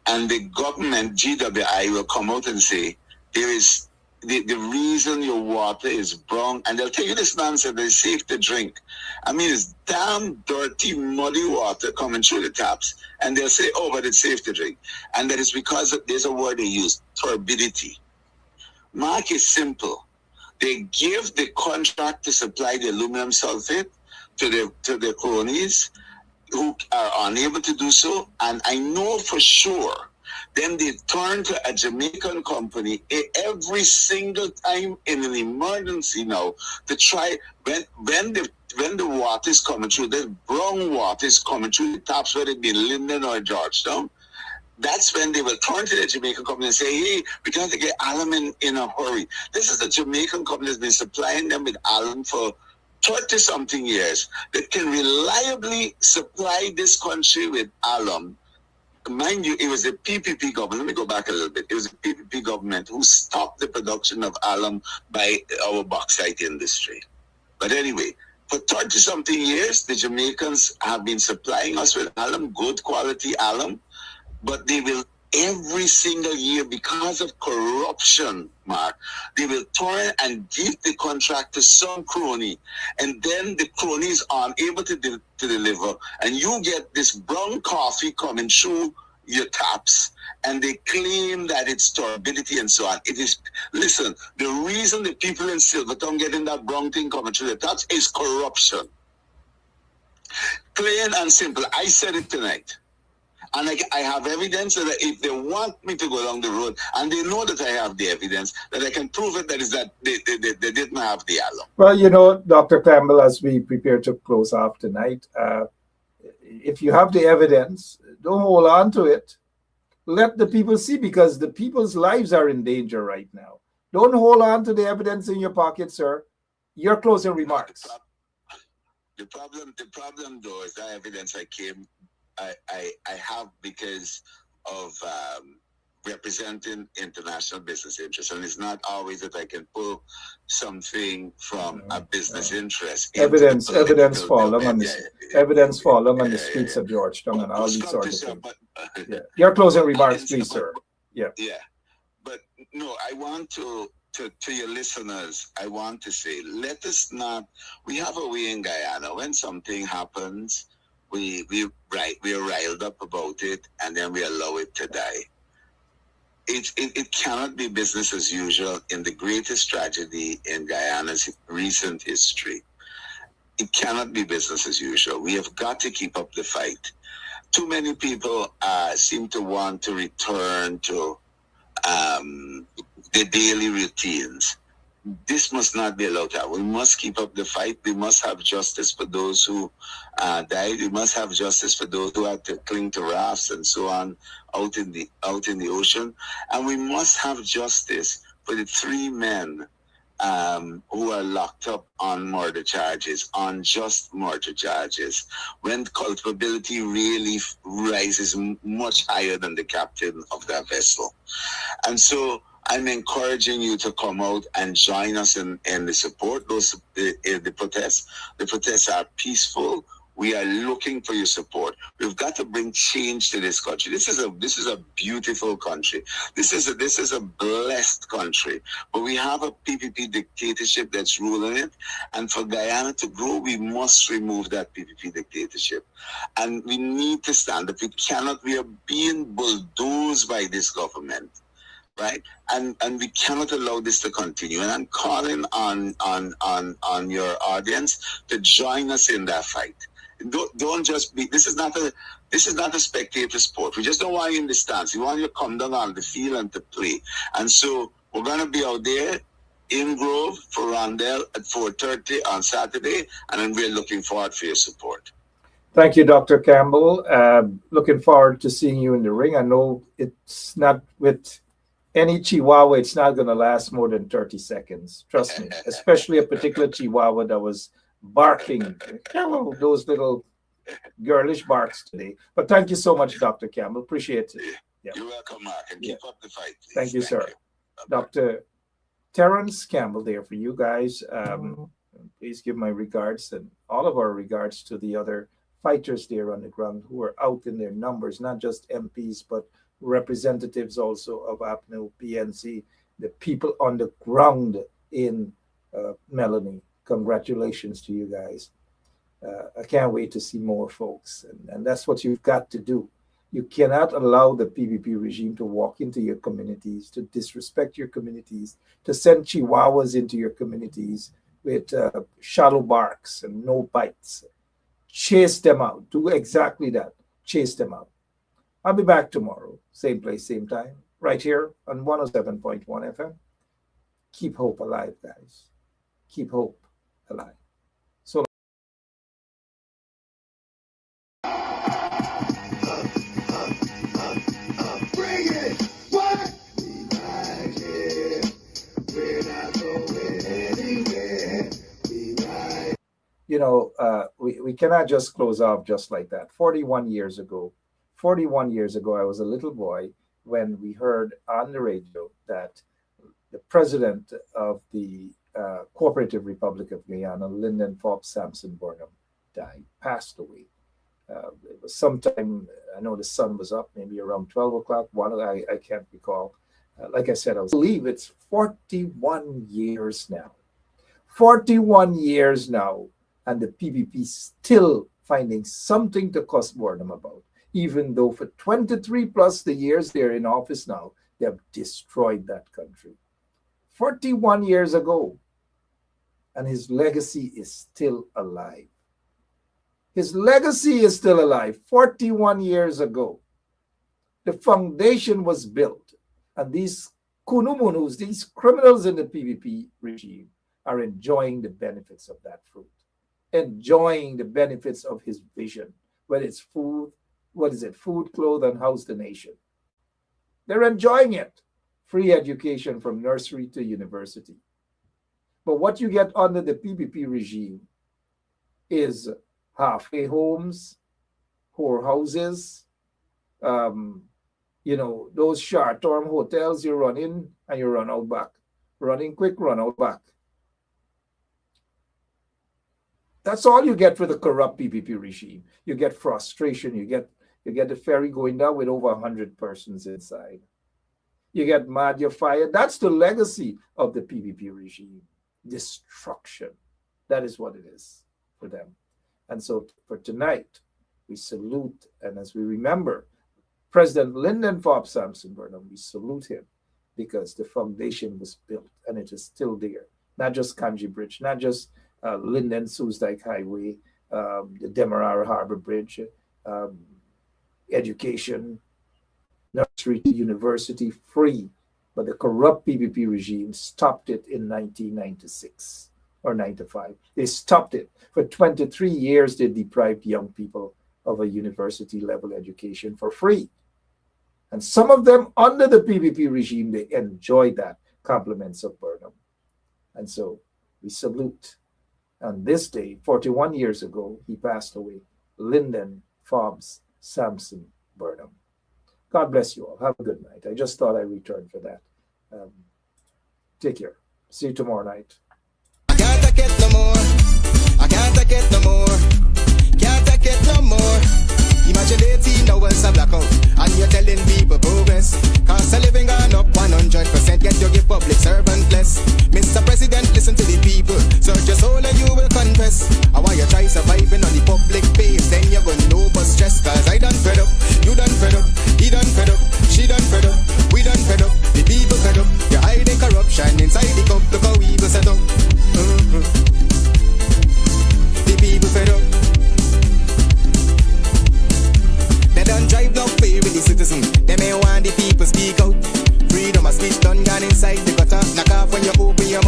C: And the government, GWI, will come out and say, there is the reason your water is brown, and they'll tell you this nonsense that it's safe to drink. I mean, it's damn dirty, muddy water coming through the taps, and they'll say, oh, but it's safe to drink. And that is because there's a word they use, turbidity. Mark is simple. They give the contract to supply the aluminum sulfate to the cronies who are unable to do so, and I know for sure then they turn to a Jamaican company every single time in an emergency now to try when the water is coming through, the brown water is coming through the taps, whether it be Linden or Georgetown. That's when they will turn to the Jamaican company and say, hey, we got to get alum in a hurry. This is the Jamaican company that's been supplying them with alum for 30-something years that can reliably supply this country with alum. Mind you, it was the PPP government. Let me go back a little bit. It was the PPP government who stopped the production of alum by our bauxite industry. But anyway, for 30-something years, the Jamaicans have been supplying us with alum, good quality alum, but they will every single year, because of corruption, Mark, they will turn and give the contract to some crony, and then the cronies are unable to deliver, and you get this brown coffee coming through your taps, and they claim that it's turbidity and so on. It is, listen, the reason the people in Silvertown getting that brown thing coming through the taps is corruption. Plain and simple. I said it tonight. And I have evidence that if they want me to go down the road, and they know that I have the evidence, that I can prove it, that is that they didn't have the alum.
B: Well, you know, Dr. Campbell, as we prepare to close off tonight, if you have the evidence, don't hold on to it. Let the people see, because the people's lives are in danger right now. Don't hold on to the evidence in your pocket, sir. Your closing remarks.
C: The problem though, is that evidence I have because of representing international business interests, and it's not always that I can pull something from a business interest.
B: Evidence falling on the streets of Georgetown and all these sort of things. Your closing remarks, please, sir.
C: Yeah. But no, I want to your listeners, I want to say, let us not. We have a way in Guyana when something happens. We're riled up about it, and then we allow it to die. It cannot be business as usual in the greatest tragedy in Guyana's recent history. It cannot be business as usual. We have got to keep up the fight. Too many people seem to want to return to the daily routines. This must not be allowed to. We must keep up the fight. We must have justice for those who died. We must have justice for those who had to cling to rafts and so on out in the ocean. And we must have justice for the 3 men who are locked up on murder charges, unjust murder charges, when culpability really rises much higher than the captain of that vessel. And so I'm encouraging you to come out and join us in the support, the protests. The protests are peaceful. We are looking for your support. We've got to bring change to this country. This is a beautiful country. This is a blessed country. But we have a PPP dictatorship that's ruling it. And for Guyana to grow, we must remove that PPP dictatorship. And we need to stand up. We are being bulldozed by this government. Right, and we cannot allow this to continue. And I'm calling on your audience to join us in that fight. Don't just be. This is not This is not a spectator sport. We just don't want you in the stands. We want you to come down on the field and to play. And so we're going to be out there in Grove for Rondell at 4:30 on Saturday, and then we're looking forward for your support.
B: Thank you, Dr. Campbell. Looking forward to seeing you in the ring. I know it's not with any Chihuahua, it's not going to last more than 30 seconds. Trust me, especially a particular Chihuahua that was barking. Those little girlish barks today. But thank you so much, Dr. Campbell. Appreciate it.
C: Yeah. You're welcome, Mark, and keep up the fight, please.
B: Thank you, sir. Dr. Terrence Campbell there for you guys. Please give my regards and all of our regards to the other fighters there on the ground who are out in their numbers, not just MPs, but representatives also of APNU, PNC, the people on the ground in Melanie. Congratulations to you guys. I can't wait to see more folks. And that's what you've got to do. You cannot allow the PPP regime to walk into your communities, to disrespect your communities, to send chihuahuas into your communities with shallow barks and no bites. Chase them out. Do exactly that. Chase them out. I'll be back tomorrow. Same place, same time. Right here on 107.1 FM. Keep hope alive, guys. Keep hope alive. So
D: bring it. What? We right here. We're not going anywhere. We right.
B: You know, we cannot just close off just like that. 41 years ago, I was a little boy when we heard on the radio that the president of the Cooperative Republic of Guyana, Lyndon Forbes Sampson Burnham, died, passed away. It was sometime, I know the sun was up, maybe around 12 o'clock, I can't recall. Like I said, I believe it's 41 years now. 41 years now, and the PPP still finding something to cuss Burnham about, even though for 23 plus the years they're in office now, they have destroyed that country. 41 years ago, and his legacy is still alive. His legacy is still alive. 41 years ago, the foundation was built, and these kunumunus, these criminals in the PPP regime, are enjoying the benefits of that fruit, enjoying the benefits of his vision, whether it's food, food, clothes, and house the nation. They're enjoying it. Free education from nursery to university. But what you get under the PPP regime is halfway homes, poor houses, those short-term hotels you run in and you run out back. Running quick, run out back. That's all you get for the corrupt PPP regime. You get frustration. You get the ferry going down with over 100 persons inside. You get mad, you're fired. That's the legacy of the PPP regime. Destruction. That is what it is for them. And so for tonight, we salute, and as we remember, President Lyndon Forbes Sampson Burnham, we salute him because the foundation was built and it is still there. Not just Kanji Bridge, not just Linden Soosdijk Highway, the Demerara Harbor Bridge, education, nursery to university, free. But the corrupt PPP regime stopped it in 1996 or 95. They stopped it. For 23 years, they deprived young people of a university level education for free. And some of them under the PPP regime, they enjoyed that, compliments of Burnham. And so we salute. On this day, 41 years ago, he passed away, Lyndon Forbes Sampson Burnham. God bless you all. Have a good night. I just thought I'd return for that. Take care. See you tomorrow night.
D: I can't take it no more. I can't take it no more. Can't take it no more. Imagine 18 hours of blackout and you're telling people progress. Cost of living gone up 100%, yet you give public servant less. Mr. President, listen to the people. Search your soul and you will confess. I want you try surviving on the public base, then you're gonna know but stress. Cause I done fed up, you done fed up, he done fed up, she done fed up, we done fed up, the people fed up. You're hiding corruption inside the cup, look how we go set up. The people fed up.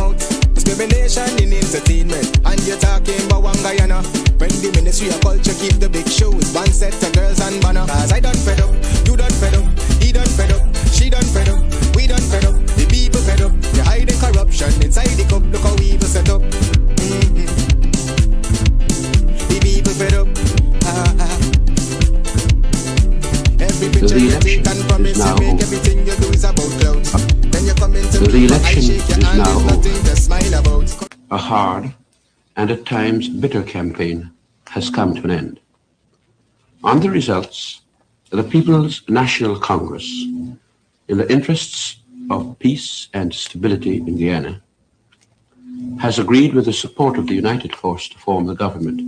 D: out. Discrimination in entertainment, and you're talking about one Guyana. When the Ministry of Culture keep the big shows, one set of girls and banner. Cause I done fed up, you done fed up, he done fed up, she done fed up, we done fed up, the people fed up. You're hiding corruption inside the cup, look how evil set up. The people fed up. Every picture you take and promise you make, everything you do is about clouds. Then you come into me, I shake your hand, there's nothing to smile about.
E: A hard and at times bitter campaign has come to an end. On the results, the People's National Congress, in the interests of peace and stability in Guyana, has agreed with the support of the United Force to form the government.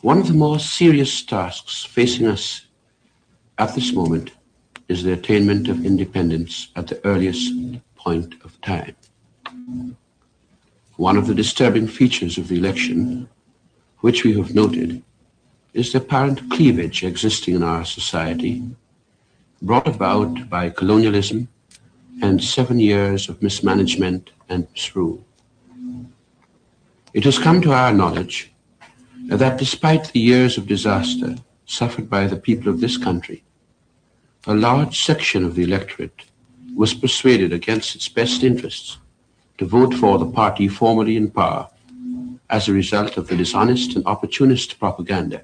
E: One of the more serious tasks facing us at this moment is the attainment of independence at the earliest point of time. One of the disturbing features of the election, which we have noted, is the apparent cleavage existing in our society, brought about by colonialism and 7 years of mismanagement and misrule. It has come to our knowledge that despite the years of disaster suffered by the people of this country, a large section of the electorate was persuaded against its best interests to vote for the party formerly in power as a result of the dishonest and opportunist propaganda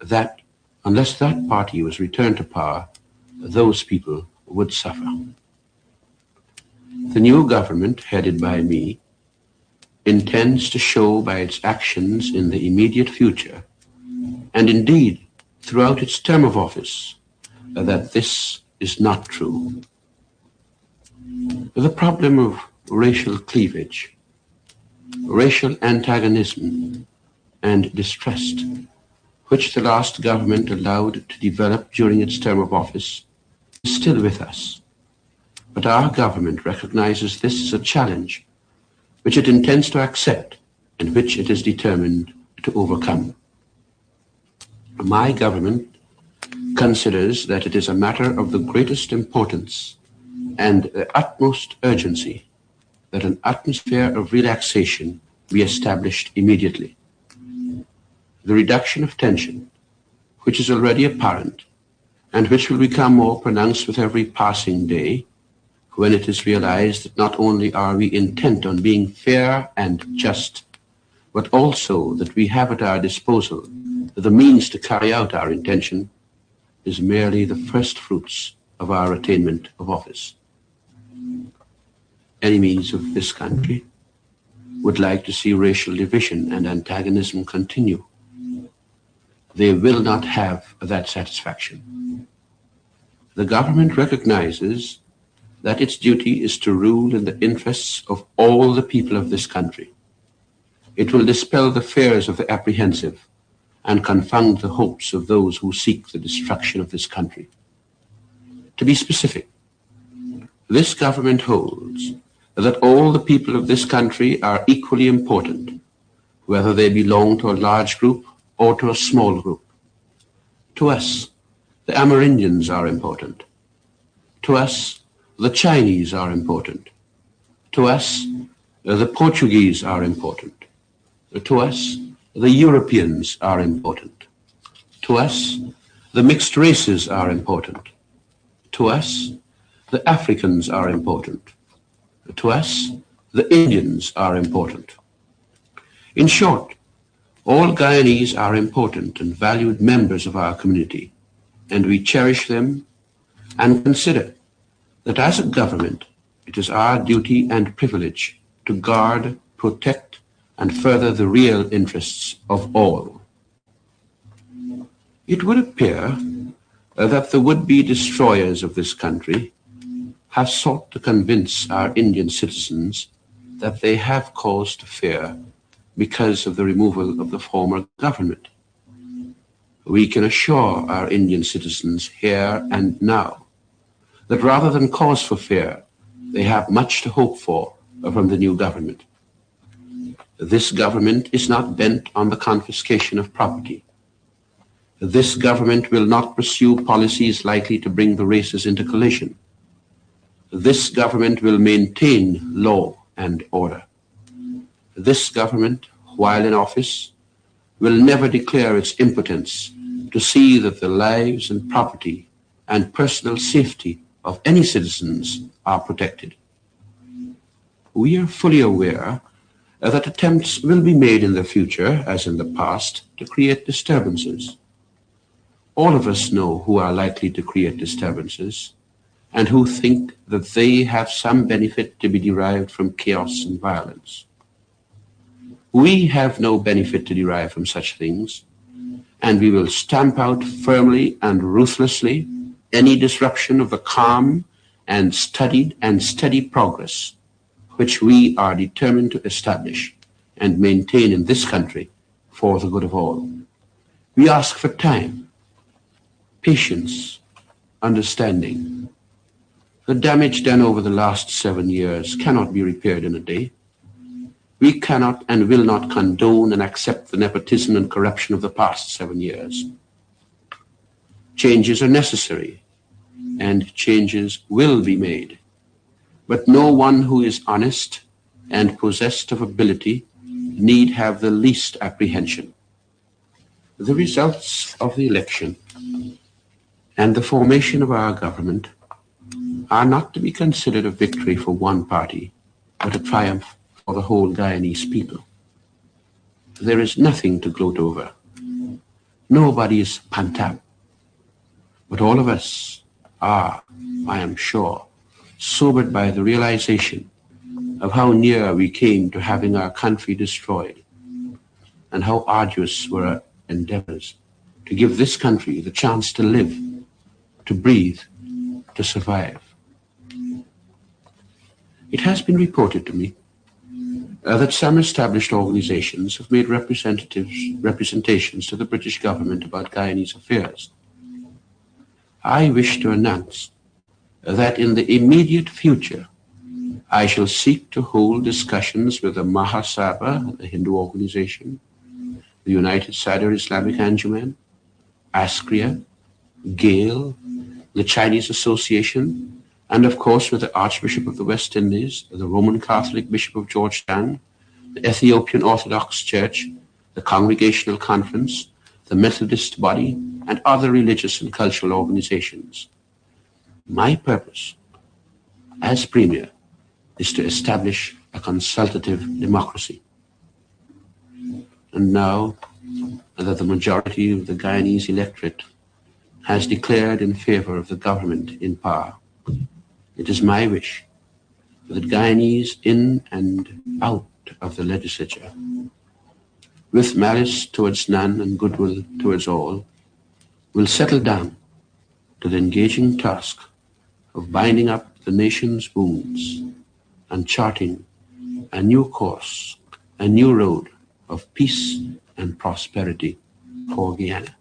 E: that, unless that party was returned to power, those people would suffer. The new government, headed by me, intends to show by its actions in the immediate future, and indeed throughout its term of office, that this is not true. The problem of racial cleavage, racial antagonism, and distrust, which the last government allowed to develop during its term of office, is still with us. But our government recognizes this as a challenge which it intends to accept and which it is determined to overcome. My government considers that it is a matter of the greatest importance and the utmost urgency that an atmosphere of relaxation be established immediately. The reduction of tension, which is already apparent and which will become more pronounced with every passing day, when it is realized that not only are we intent on being fair and just, but also that we have at our disposal the means to carry out our intention, is merely the first fruits of our attainment of office. Enemies of this country would like to see racial division and antagonism continue. They will not have that satisfaction. The government recognizes that its duty is to rule in the interests of all the people of this country. It will dispel the fears of the apprehensive and confound the hopes of those who seek the destruction of this country. To be specific, this government holds that all the people of this country are equally important, whether they belong to a large group or to a small group. To us, the Amerindians are important. To us, the Chinese are important. To us, the Portuguese are important. To us, the Europeans are important. To us, the mixed races are important. To us, the Africans are important. To us, the Indians are important. In short, all Guyanese are important and valued members of our community, and we cherish them and consider that as a government, it is our duty and privilege to guard, protect, and further the real interests of all. It would appear that the would-be destroyers of this country have sought to convince our Indian citizens that they have cause to fear because of the removal of the former government. We can assure our Indian citizens here and now that rather than cause for fear, they have much to hope for from the new government. This government is not bent on the confiscation of property. This government will not pursue policies likely to bring the races into collision. This government will maintain law and order. This government, while in office, will never declare its impotence to see that the lives and property and personal safety of any citizens are protected. We are fully aware that attempts will be made in the future, as in the past, to create disturbances. All of us know who are likely to create disturbances and who think that they have some benefit to be derived from chaos and violence. We have no benefit to derive from such things, and we will stamp out firmly and ruthlessly any disruption of the calm and studied and steady progress which we are determined to establish and maintain in this country for the good of all. We ask for time, patience, understanding. The damage done over the last 7 years cannot be repaired in a day. We cannot and will not condone and accept the nepotism and corruption of the past 7 years. Changes are necessary, and changes will be made. But no one who is honest and possessed of ability need have the least apprehension. The results of the election and the formation of our government are not to be considered a victory for one party, but a triumph for the whole Guyanese people. There is nothing to gloat over. Nobody is pantap. But all of us are, I am sure, sobered by the realization of how near we came to having our country destroyed, and how arduous were our endeavors to give this country the chance to live, to breathe, to survive. It has been reported to me that some established organizations have made representations to the British government about Guyanese affairs. I wish to announce that in the immediate future, I shall seek to hold discussions with the Mahasabha, the Hindu organization, the United Sadr Islamic Anjuman, ASCRIA, GALE, the Chinese Association, and of course with the Archbishop of the West Indies, the Roman Catholic Bishop of Georgetown, the Ethiopian Orthodox Church, the Congregational Conference, the Methodist Body, and other religious and cultural organizations. My purpose as Premier is to establish a consultative democracy. And now that the majority of the Guyanese electorate has declared in favor of the government in power, it is my wish that Guyanese in and out of the legislature, with malice towards none and goodwill towards all, will settle down to the engaging task of binding up the nation's wounds and charting a new course, a new road of peace and prosperity for Guyana.